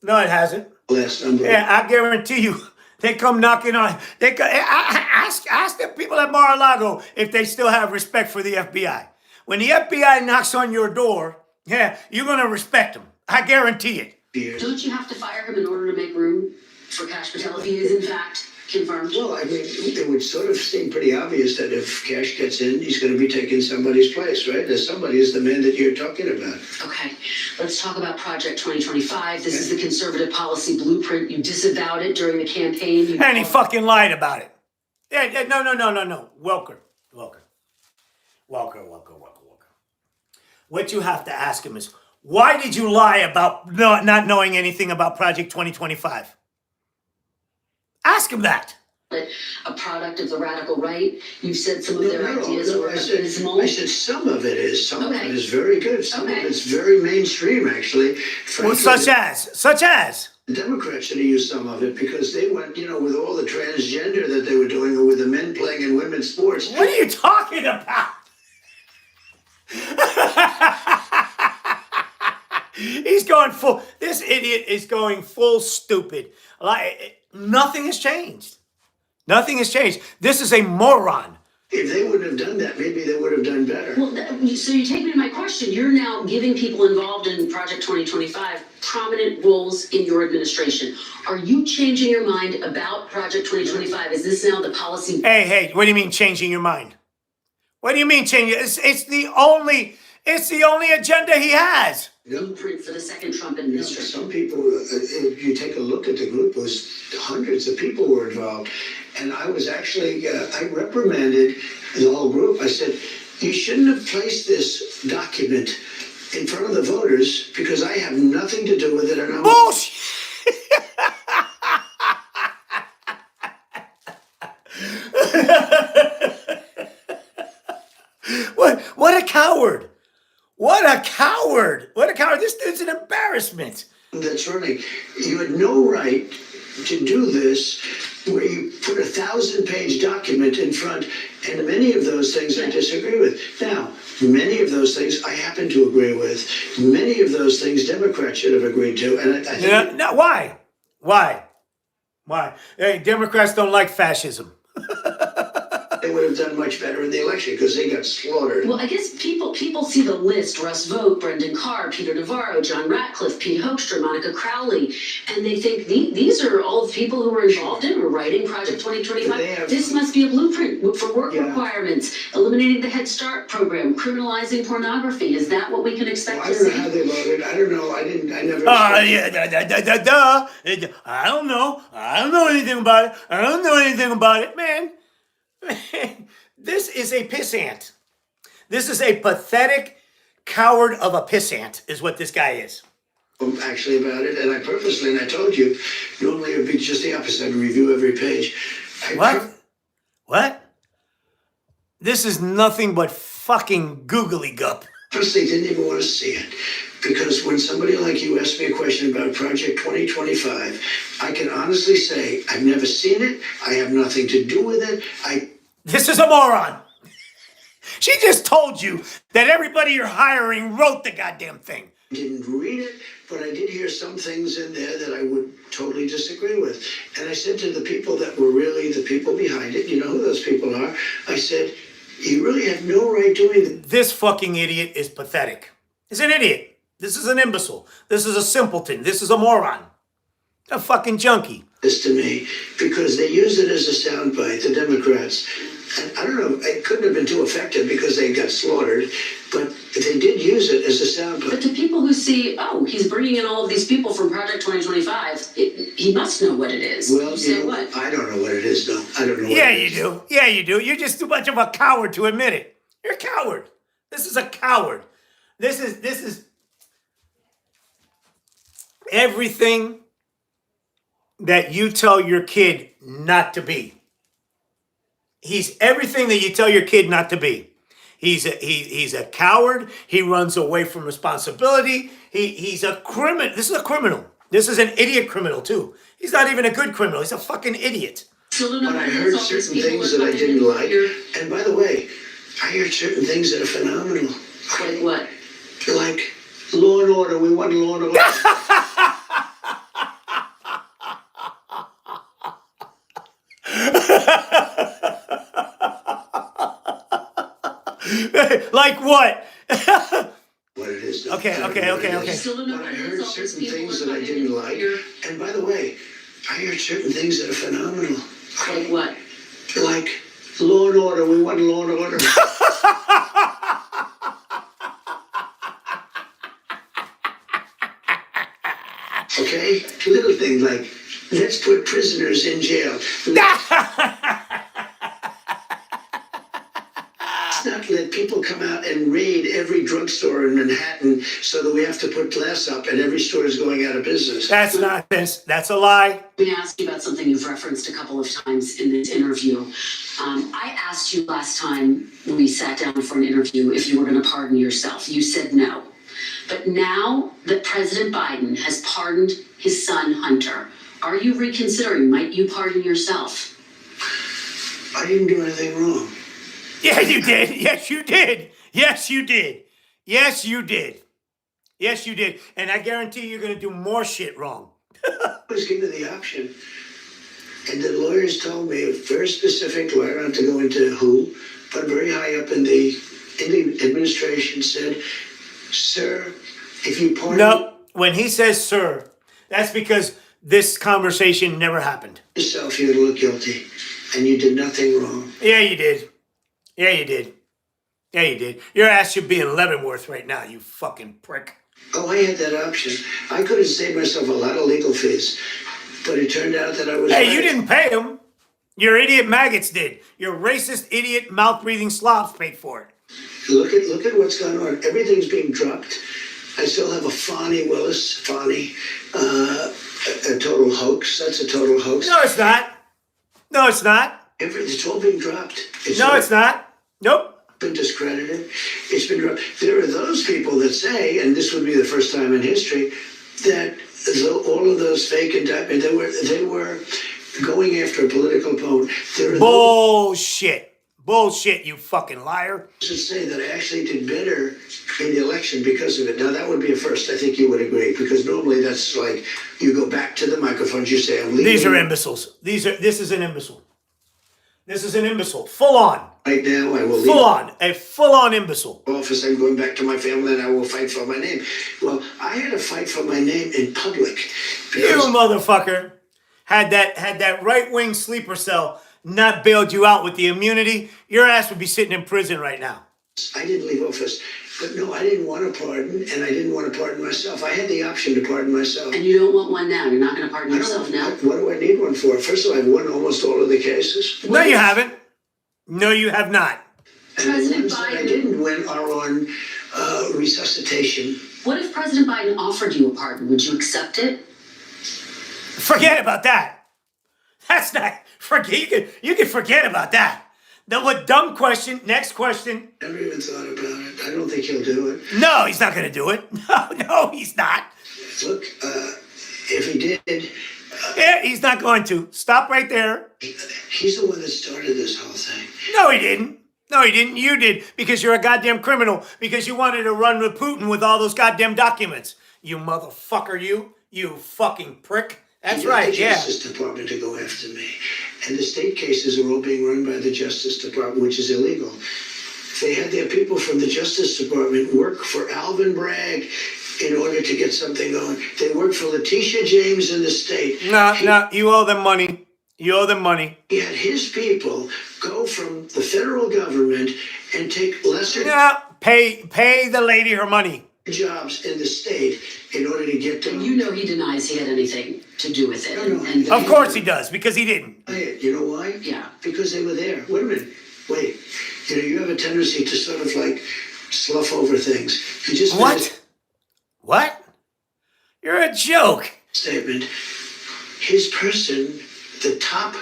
No, it hasn't. the last number. Yeah, I guarantee you, they come knocking on. Ask the people at Mar-a-Lago if they still have respect for the FBI. When the FBI knocks on your door, yeah, you're going to respect them. I guarantee it. Don't you have to fire him in order to make room for Kash Patel if he is in fact confirmed? Well, I mean, it would sort of seem pretty obvious that if Cash gets in, he's going to be taking somebody's place, right? There's somebody is the man that you're talking about. Okay, let's talk about Project 2025. This is the conservative policy blueprint. You disavowed it during the campaign. And he fucking lied about it. Yeah, no. Welker. What you have to ask him is, why did you lie about not knowing anything about Project 2025? Ask him that. A product of the radical right. You've said some of their ideas were abysmal. I said some of it is. Some of Okay. it is very good. Some Okay. of it's very mainstream, actually. Well, Frankly, such as. the Democrats should have used some of it because they went, with all the transgender that they were doing, or with the men playing in women's sports. What are you talking about? This idiot is going full stupid. Like, nothing has changed. Nothing has changed. This is a moron. If they wouldn't have done that, maybe they would have done better. Well, so you take me to my question. You're now giving people involved in Project 2025 prominent roles in your administration. Are you changing your mind about Project 2025? Is this now the policy? Hey, what do you mean changing your mind? What do you mean changing? It's the only agenda he has. blueprint for the second Trump administration. Some people, if you take a look at the group, it was hundreds of people were involved. And I was actually, I reprimanded the whole group. I said, you shouldn't have placed this document in front of the voters because I have nothing to do with it. And I'm Bullshit! What a coward! What a coward! What a coward! This dude's an embarrassment. that's running. You had no right to do this where you put a 1,000-page document in front, and many of those things I disagree with. Now, many of those things I happen to agree with. Many of those things Democrats should have agreed to. And I think No, why? Why? Hey, Democrats don't like fascism. they would have done much better in the election because they got slaughtered. Well, I guess people see the list: Russ Vought, Brendan Carr, Peter Navarro, John Ratcliffe, Pete Hoekstra, Monica Crowley, and they think these are all the people who were involved in or writing Project 2025. This must be a blueprint for work requirements, eliminating the Head Start program, criminalizing pornography. Is that what we can expect I to don't know see? how they voted. I don't know. I never. I don't know. I don't know anything about it. I don't know anything about it, man. This is a pissant. This is a pathetic coward of a pissant, is what this guy is. Actually about it, and I purposely, and I told you, normally it would be just the opposite. I'd review every page. What? This is nothing but fucking googly gup. Purposely didn't even want to see it. Because when somebody like you asked me a question about Project 2025, I can honestly say I've never seen it. I have nothing to do with it. This is a moron. She just told you that everybody you're hiring wrote the goddamn thing. Didn't read it, but I did hear some things in there that I would totally disagree with. And I said to the people that were really the people behind it, you know who those people are, I said, you really have no right doing it. This fucking idiot is pathetic. He's an idiot. This is an imbecile. This is a simpleton. This is a moron. A fucking junkie. This to me, because they use it as a soundbite, the Democrats. And I don't know, it couldn't have been too effective because they got slaughtered, but they did use it as a soundbite. But to people who see, oh, he's bringing in all of these people from Project 2025, he must know what it is. Well, you say what? I don't know what it is, though. I don't know what Yeah, it you is. do. Yeah, you do. You're just too much of a coward to admit it. You're a coward. This is a coward. This is everything that you tell your kid not to be. He's everything that you tell your kid not to be. He's a coward. He runs away from responsibility. He's a criminal. This is a criminal. This is an idiot criminal too. He's not even a good criminal. He's a fucking idiot. But I heard certain things that I didn't like. And by the way, I heard certain things that are phenomenal. Like what? Like Law and Order. We want Law and Order. Like what? What it is. Okay. But I heard certain things that I didn't like. And by the way, I heard certain things that are phenomenal. Like what? Like Law and Order. We want Law and Order. Okay? Little things like, let's put prisoners in jail. Let's not let people come out and raid every drugstore in Manhattan so that we have to put glass up and every store is going out of business. That's nonsense. That's a lie. Let me ask you about something you've referenced a couple of times in this interview. I asked you last time we sat down for an interview if you were going to pardon yourself. You said no. But now that President Biden has pardoned his son, Hunter, are you reconsidering? Might you pardon yourself? I didn't do anything wrong. Yeah, you did. Yes, you did. Yes, you did. Yes, you did. Yes, you did. And I guarantee you're going to do more shit wrong. I was given the option. And the lawyers told me, a very specific lawyer, not to go into who, but very high up in the administration said, sir, if you pardon No, when he says sir, that's because this conversation never happened. yourself, you're going to look guilty. And you did nothing wrong. Yeah, you did. Yeah, you did. Yeah, you did. Your ass should be in Leavenworth right now, you fucking prick. Oh, I had that option. I could have saved myself a lot of legal fees, but it turned out that I was. Hey, you didn't pay them. Your idiot maggots did. Your racist, idiot, mouth-breathing slobs paid for it. Look at what's going on. Everything's being dropped. I still have a Fonnie Willis, a total hoax. That's a total hoax. No, it's not. No, it's not. It's all being dropped. It's not. Nope. Been discredited. It's been dropped. There are those people that say, and this would be the first time in history, that all of those fake indictments, they were going after a political opponent. Bullshit. Bullshit, you fucking liar. To say that I actually did better in the election because of it. Now, that would be a first. I think you would agree, because normally that's like you go back to the microphones, you say, I'm leaving. These are imbeciles. This is an imbecile. This is an imbecile. Full on. Right now, I will leave. A full-on imbecile. Office, I'm going back to my family and I will fight for my name. Well, I had to fight for my name in public. You motherfucker had that right-wing sleeper cell not bailed you out with the immunity, your ass would be sitting in prison right now. I didn't leave office. But no, I didn't want to pardon, and I didn't want to pardon myself. I had the option to pardon myself. And you don't want one now? You're not going to pardon yourself now? What do I need one for? First of all, I've won almost all of the cases. No, you haven't. No, you have not. And the ones that I didn't win are on resuscitation. What if President Biden offered you a pardon? Would you accept it? Forget about that. That's not... You can forget about that. Then what dumb question? Next question. Never even thought about it. I don't think he'll do it. No, he's not going to do it. No, he's not. Look, if he did... Yeah, he's not going to. Stop right there. He's the one that started this whole thing. No, he didn't. No, he didn't. You did, because you're a goddamn criminal, because you wanted to run with Putin with all those goddamn documents. You motherfucker, you. You fucking prick. That's right, the Justice Department to go after me. And the state cases are all being run by the Justice Department, which is illegal. They had their people from the Justice Department work for Alvin Bragg in order to get something going. They worked for Letitia James in the state. No, you owe them money. You owe them money. He had his people go from the federal government and take lesser... Yeah, pay the lady her money. ...jobs in the state in order to get to... You know he denies he had anything to do with it. No. Of course he does, because he didn't. You know why? Yeah. Because they were there. Wait a minute. Wait. You have a tendency to sort of like slough over things. You just... What? You're a joke. Statement. His person, the top,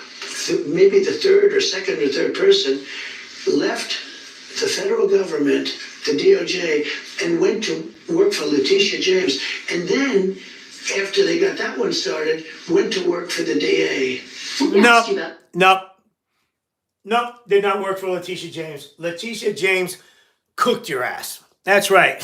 maybe the third or second or third person, left the federal government, the DOJ, and went to work for Letitia James. And then, after they got that one started, went to work for the DA. No, did not work for Letitia James. Letitia James cooked your ass. That's right.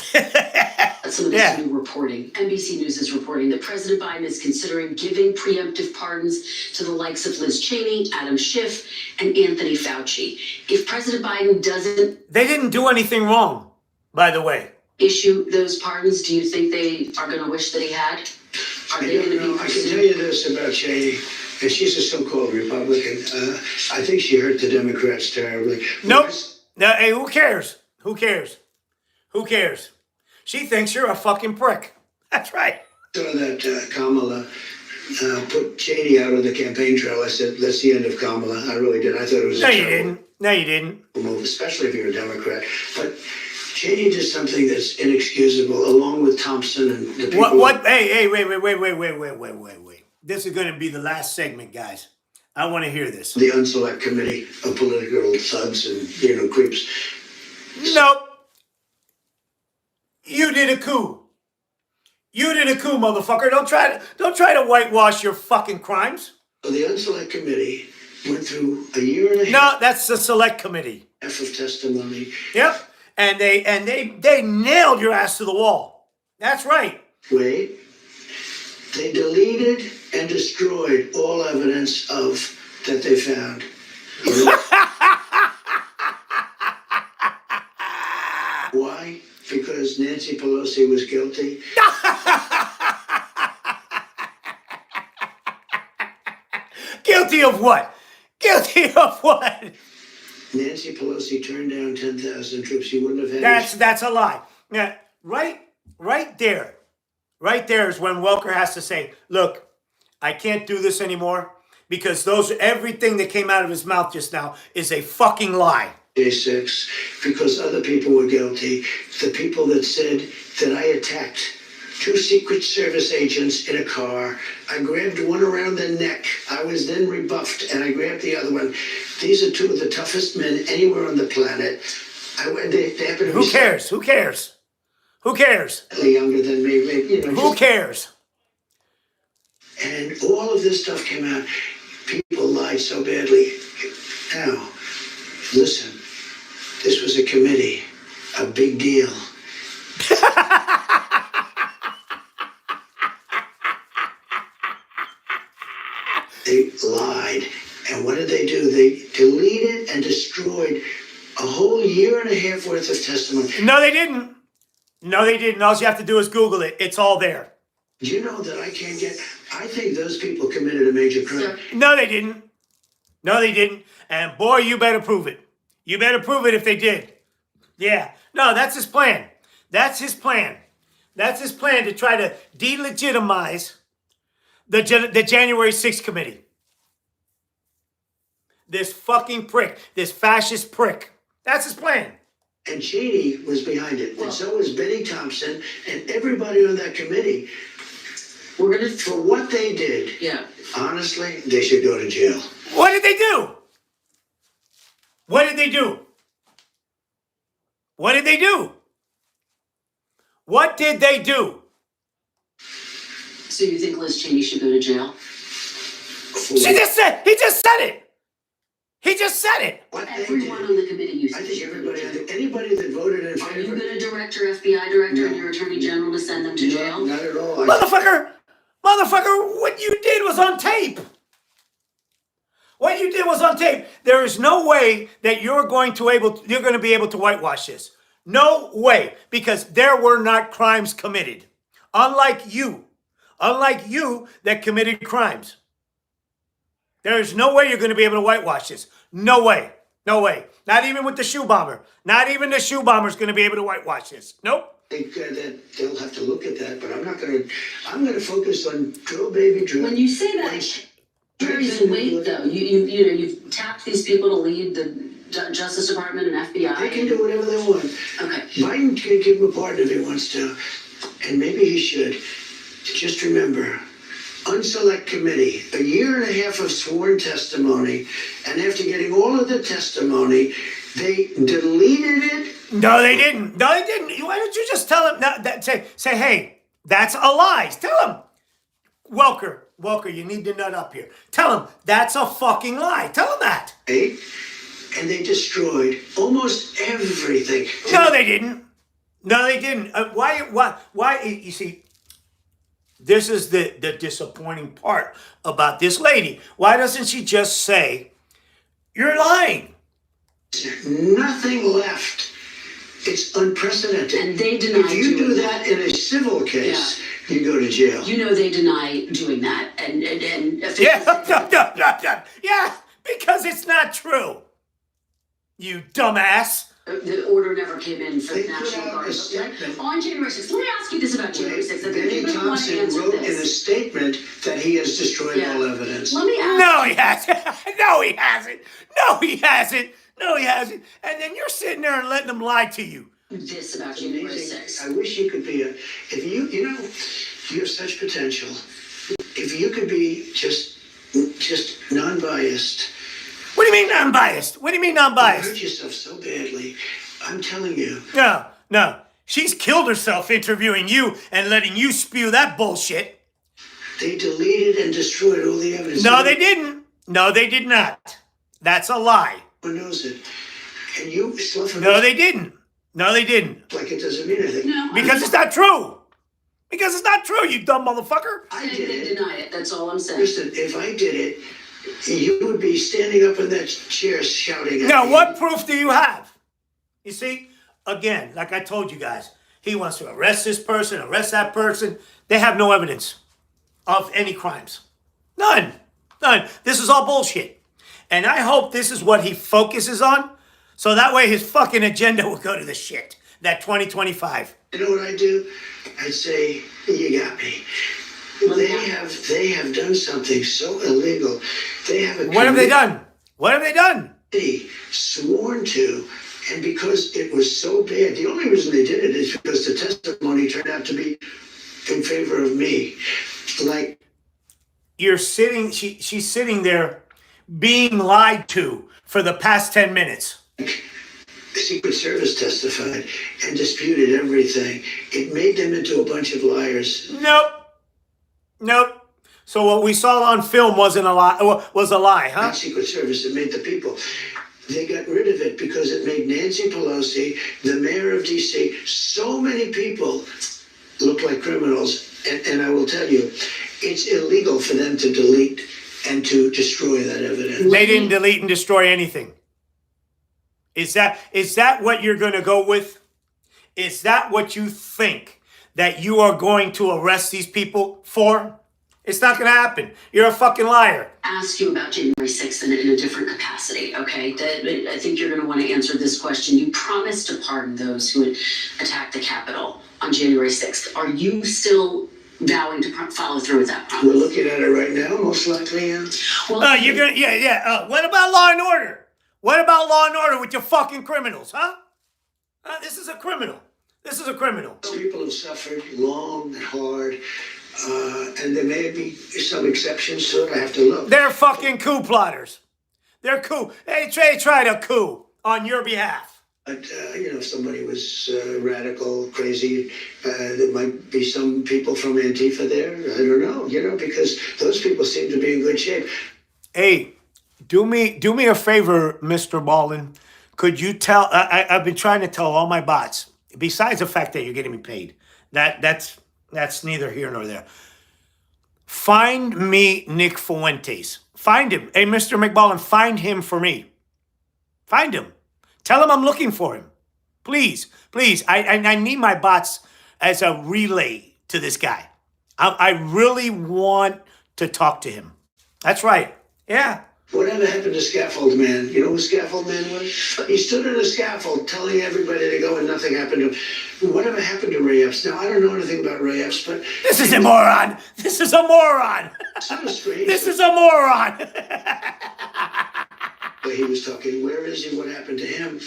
Some of this new reporting. NBC News is reporting that President Biden is considering giving preemptive pardons to the likes of Liz Cheney, Adam Schiff, and Anthony Fauci. If President Biden doesn't... They didn't do anything wrong, by the way. ...issue those pardons, do you think they are going to wish that he had? Are they going to be I can tell you this about Cheney, and she's a so-called Republican. I think she hurt the Democrats terribly. Nope. No, hey, who cares? Who cares? Who cares? She thinks you're a fucking prick. That's right. So that Kamala put Cheney out on the campaign trail. I said, that's the end of Kamala. I really did. I thought it was No, you didn't. No, you didn't. Move, especially if you're a Democrat. But Cheney did something that's inexcusable, along with Thompson and the people. What? Hey, wait. This is going to be the last segment, guys. I want to hear this. The Unselect Committee of political thugs and, creeps. Nope. You did a coup. You did a coup, motherfucker. Don't try to whitewash your fucking crimes. So the Unselect Committee went through a year and a half. No, that's the Select Committee. Of testimony. Yep. And they nailed your ass to the wall. That's right. Wait. They deleted and destroyed all evidence that they found. Why? Because Nancy Pelosi was guilty. Guilty of what? Guilty of what? Nancy Pelosi turned down 10,000 troops. She wouldn't have had... That's a lie. Now, right right there is when Welker has to say, look, I can't do this anymore because everything that came out of his mouth just now is a fucking lie. J6, because other people were guilty. The people that said that I attacked two Secret Service agents in a car. I grabbed one around the neck. I was then rebuffed, and I grabbed the other one. These are two of the toughest men anywhere on the planet. They happen to be Who cares? Who cares? Who cares? slightly younger than me. Who cares? And all of this stuff came out. People lied so badly. Now, listen. This was a committee. A big deal. They lied. And what did they do? They deleted and destroyed a whole year and a half worth of testimony. No, they didn't. No, they didn't. All you have to do is Google it. It's all there. Do you know that I think those people committed a major crime. No, they didn't. No, they didn't. And boy, you better prove it. You better prove it if they did. Yeah. No, that's his plan. That's his plan. That's his plan to try to delegitimize the January 6th committee. This fucking prick. This fascist prick. That's his plan. And Cheney was behind it. And so was Benny Thompson and everybody on that committee. For what they did, honestly, they should go to jail. What did they do? What did they do? What did they do? What did they do? So you think Liz Cheney should go to jail? He just said it. He just said it. What they Everyone did, on the committee you I think think should go to jail. anybody that voted in Are favor. you going to direct your FBI director and your attorney general to send them to jail? Not at all. Motherfucker, what you did was on tape. What you did was on tape. There is no way that you're going to be able to whitewash this. No way, because there were not crimes committed. Unlike you that committed crimes. There is no way you're going to be able to whitewash this. No way. No way. Not even with the shoe bomber. Not even the shoe bomber is going to be able to whitewash this. Nope. I think that they'll have to look at that, but I'm going to focus on drill, baby, drill. When you say that, it carries weight, though. You've tapped these people to lead the Justice Department and FBI. They can do whatever they want. Okay. Biden can give him a pardon if he wants to, and maybe he should. Just remember, unselect committee, a year and a half of sworn testimony, and after getting all of the testimony, they deleted it. No, they didn't. No, they didn't. Why don't you just tell him say, hey, that's a lie. Tell him, Welker, you need to nut up here. Tell him that's a fucking lie. Tell him that. Hey? And they destroyed almost everything. No, they didn't. No, they didn't. Why? You see, this is the disappointing part about this lady. Why doesn't she just say, you're lying? Nothing left. It's unprecedented. And they denied If you do doing that in a civil case, you go to jail. You know they deny doing that. And Yeah, because it's not true. You dumbass. the order never came in for They the put National out Guard. a statement. On January 6th, let me ask you this about January 6th. If Benny anybody want to Thompson answer wrote in a this. statement that he has destroyed all evidence. Let me ask No, he hasn't. No, he hasn't. No, he hasn't. No, he hasn't. And then you're sitting there and letting them lie to you. you this about January Amazing. 6th. I wish you could be if you have such potential. If you could be just non-biased. What do you mean non-biased? What do you mean You non-biased? hurt yourself so badly. I'm telling you. No. She's killed herself interviewing you and letting you spew that bullshit. They deleted and destroyed all the evidence. No, they didn't. No, they did not. That's a lie. Everyone knows it. And you slough it No, they didn't. No, they didn't. like it doesn't mean anything. No, Because it's not true. Because it's not true, you dumb motherfucker. I they did it. deny it. That's all I'm saying. Listen, if I did it, you would be standing up in that chair shouting at Now, me. what proof do you have? You see, again, like I told you guys, he wants to arrest this person, arrest that person. They have no evidence of any crimes. None. This is all bullshit. And I hope this is what he focuses on, so that way his fucking agenda will go to the shit. that 2025. You know what I do? I'd say, you got me. They have done something so illegal. They have a What have they done? What have they done? committee sworn to, and because it was so bad, the only reason they did it is because the testimony turned out to be in favor of me. Like, You're sitting, she's sitting there being lied to for the past 10 minutes. the Secret Service testified and disputed everything. It made them into a bunch of liars. Nope. So what we saw on film wasn't a lie, was a lie, huh? Not Secret Service, it made the people. They got rid of it because it made Nancy Pelosi, the mayor of D.C., so many people look like criminals. And I will tell you, it's illegal for them to delete and to destroy that evidence. They didn't delete and destroy anything. Is that what you're going to go with? Is that what you think that you are going to arrest these people for? It's not going to happen. You're a fucking liar. Ask you about January 6th in a different capacity, okay? I think you're going to want to answer this question. You promised to pardon those who had attacked the Capitol on January 6th. Are you still vowing to follow through with that promise? We're looking at it right now, most likely, yeah. Well, You're gonna, yeah. What about law and order? What about law and order with your fucking criminals, huh? This is a criminal. This is a criminal. People have suffered long and hard, and there may be some exceptions to it. I have to look. They're fucking coup plotters. They're coup. They tried a coup on your behalf. But, if somebody was radical, crazy, there might be some people from Antifa there. I don't know, because those people seem to be in good shape. Hey, do me a favor, Mr. Ballin. Could you tell, I've been trying to tell all my bots, besides the fact that you're getting me paid, that's neither here nor there. Find me Nick Fuentes. Find him. Hey, Mr. McBallin, find him for me. Find him. Tell him I'm looking for him. Please. I need my bots as a relay to this guy. I really want to talk to him. That's right. Yeah. Whatever happened to Scaffold Man? You know who Scaffold Man was? He stood on a scaffold telling everybody to go and nothing happened to him. Whatever happened to Ray Epps? Now, I don't know anything about Ray Epps, but... This is a moron. This is a moron. So strange. This is a moron. He was talking, where is he? What happened to him?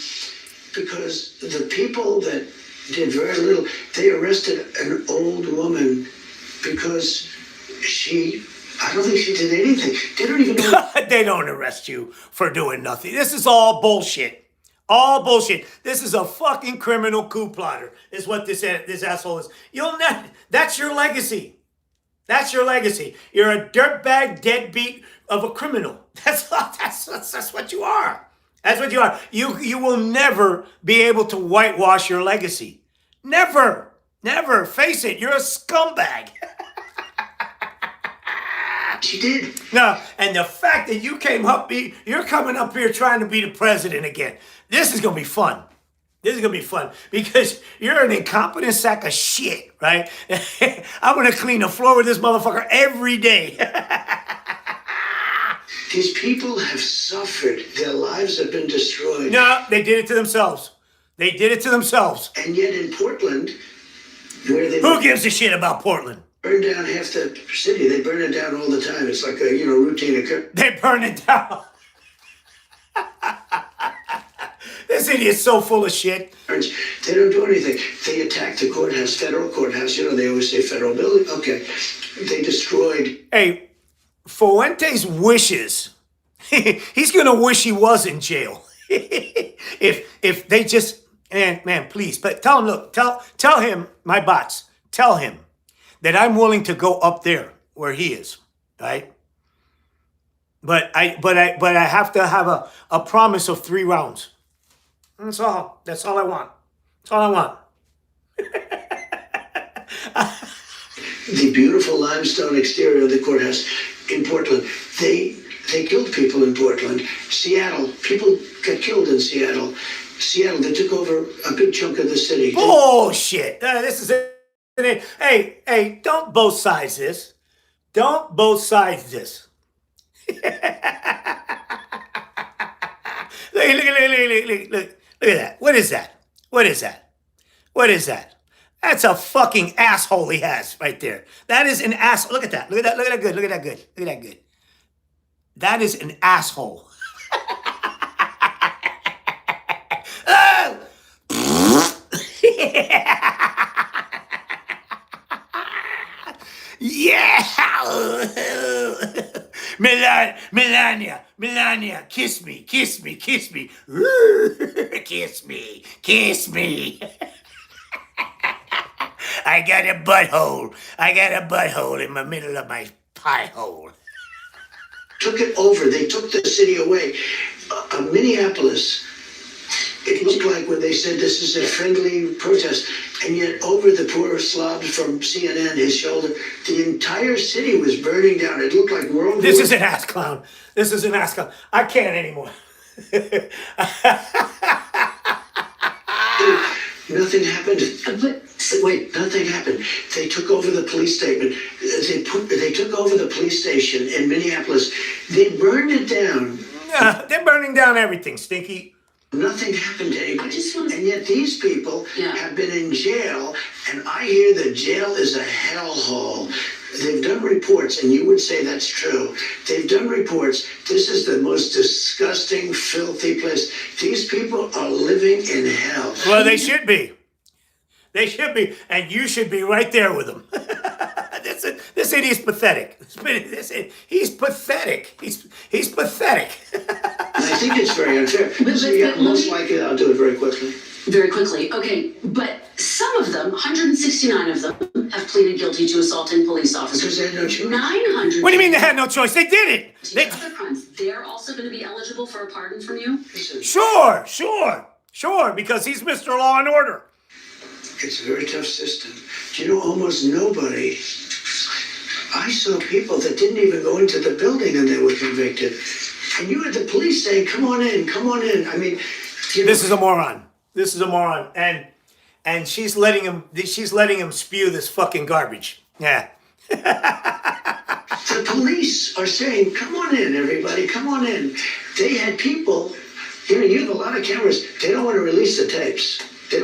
Because the people that did very little, they arrested an old woman because I don't think she did anything. They don't even know. They don't arrest you for doing nothing. This is all bullshit. All bullshit. This is a fucking criminal coup plotter, is what this asshole is. That's your legacy. That's your legacy. You're a dirtbag deadbeat of a criminal. That's what you are. That's what you are. You will never be able to whitewash your legacy. Never. Face it. You're a scumbag. She did. No, and the fact that you you're coming up here trying to be the president again. This is going to be fun. This is going to be fun because you're an incompetent sack of shit, right? I'm going to clean the floor with this motherfucker every day. These people have suffered. Their lives have been destroyed. No, they did it to themselves. They did it to themselves. And yet in Portland, where they... Who gives a shit about Portland? Burn down half the city. They burn it down all the time. It's like a routine occurrence. They burn it down. This idiot's so full of shit. They don't do anything. They attacked the courthouse, federal courthouse. They always say federal building. Okay. They destroyed. Hey, Fuentes wishes. He's going to wish he was in jail. if they just, man, please. But tell him, look, tell him, my bots, tell him that I'm willing to go up there where he is, right? But I have to have a promise of 3 rounds. That's all. That's all I want. That's all I want. The beautiful limestone exterior of the courthouse in Portland. They killed people in Portland. Seattle, people got killed in Seattle. They took over a big chunk of the city. Bullshit. This is it. Hey, don't both sides this. Don't both sides this. Look at that. What is that? What is that? That's a fucking asshole he has right there. That is an asshole. Look at that. Look at that. Look at that good. Look at that good. Look at that good. That is an asshole. Oh! Yeah. Melania, kiss me. Kiss me. Kiss me. I got a butthole in the middle of my pie hole. Took it over. They took the city away. Minneapolis, it looked like when they said this is a friendly protest, and yet over the poor slob from CNN, his shoulder, the entire city was burning down. It looked like World War. This is an ass clown. This is an ass clown. I can't anymore. Nothing happened. Wait, nothing happened. They took over the police station. They took over the police station in Minneapolis. They burned it down. They're burning down everything, Stinky. Nothing happened to anybody. And yet these people have been in jail, and I hear that jail is a hellhole. They've done reports, and you would say that's true. They've done reports. This is the most disgusting, filthy place. These people are living in hell. Well, they should be. They should be, and you should be right there with them. This idiot's pathetic. He's pathetic. He's pathetic. I think it's very unfair. Most likely, I'll do it very quickly. Very quickly, okay, but some of them, 169 of them, have pleaded guilty to assaulting police officers. Because they had no choice. 900. What do you mean they had no choice? They did it. Other crimes. They're also going to be eligible for a pardon from you? Sure, because he's Mr. Law and Order. It's a very tough system. Do you know, almost nobody. I saw people that didn't even go into the building and they were convicted. And you had the police saying, come on in. I mean, this is a moron. And she's letting him spew this fucking garbage. Yeah. The police are saying, come on in, everybody, come on in. They had people, you have a lot of cameras. They don't want to release the tapes. But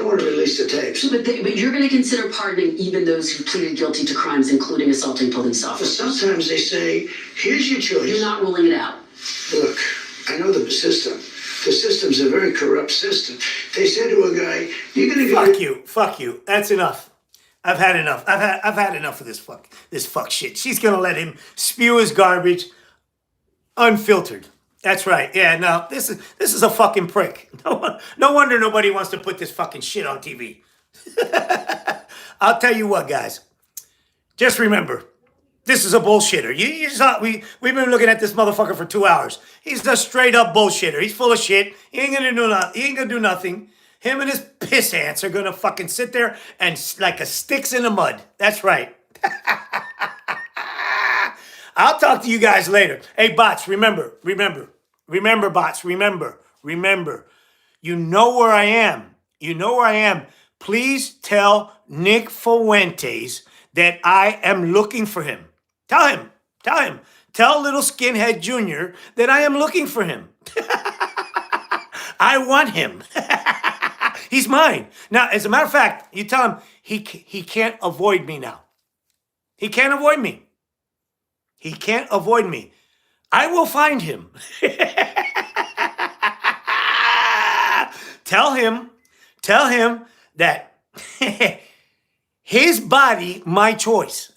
you're going to consider pardoning even those who pleaded guilty to crimes, including assaulting police officers. Sometimes they say, here's your choice. You're not ruling it out. Look, I know the system. The system's a very corrupt system. They said to a guy, you're going to go... Fuck you. That's enough. I've had enough. I've had enough of this fuck shit. She's going to let him spew his garbage unfiltered. That's right. Yeah, no, this is a fucking prick. No wonder nobody wants to put this fucking shit on TV. I'll tell you what, guys. Just remember, this is a bullshitter. You saw, we've been looking at this motherfucker for 2 hours. He's a straight up bullshitter. He's full of shit. He ain't gonna do nothing. Him and his piss ants are gonna fucking sit there and like a sticks in the mud. That's right. I'll talk to you guys later. Hey, bots, remember, bots, remember. You know where I am. Please tell Nick Fuentes that I am looking for him. Tell him. Tell little skinhead Junior that I am looking for him. I want him. He's mine. Now, as a matter of fact, you tell him he can't avoid me now. He can't avoid me. I will find him. Tell him that his body, my choice.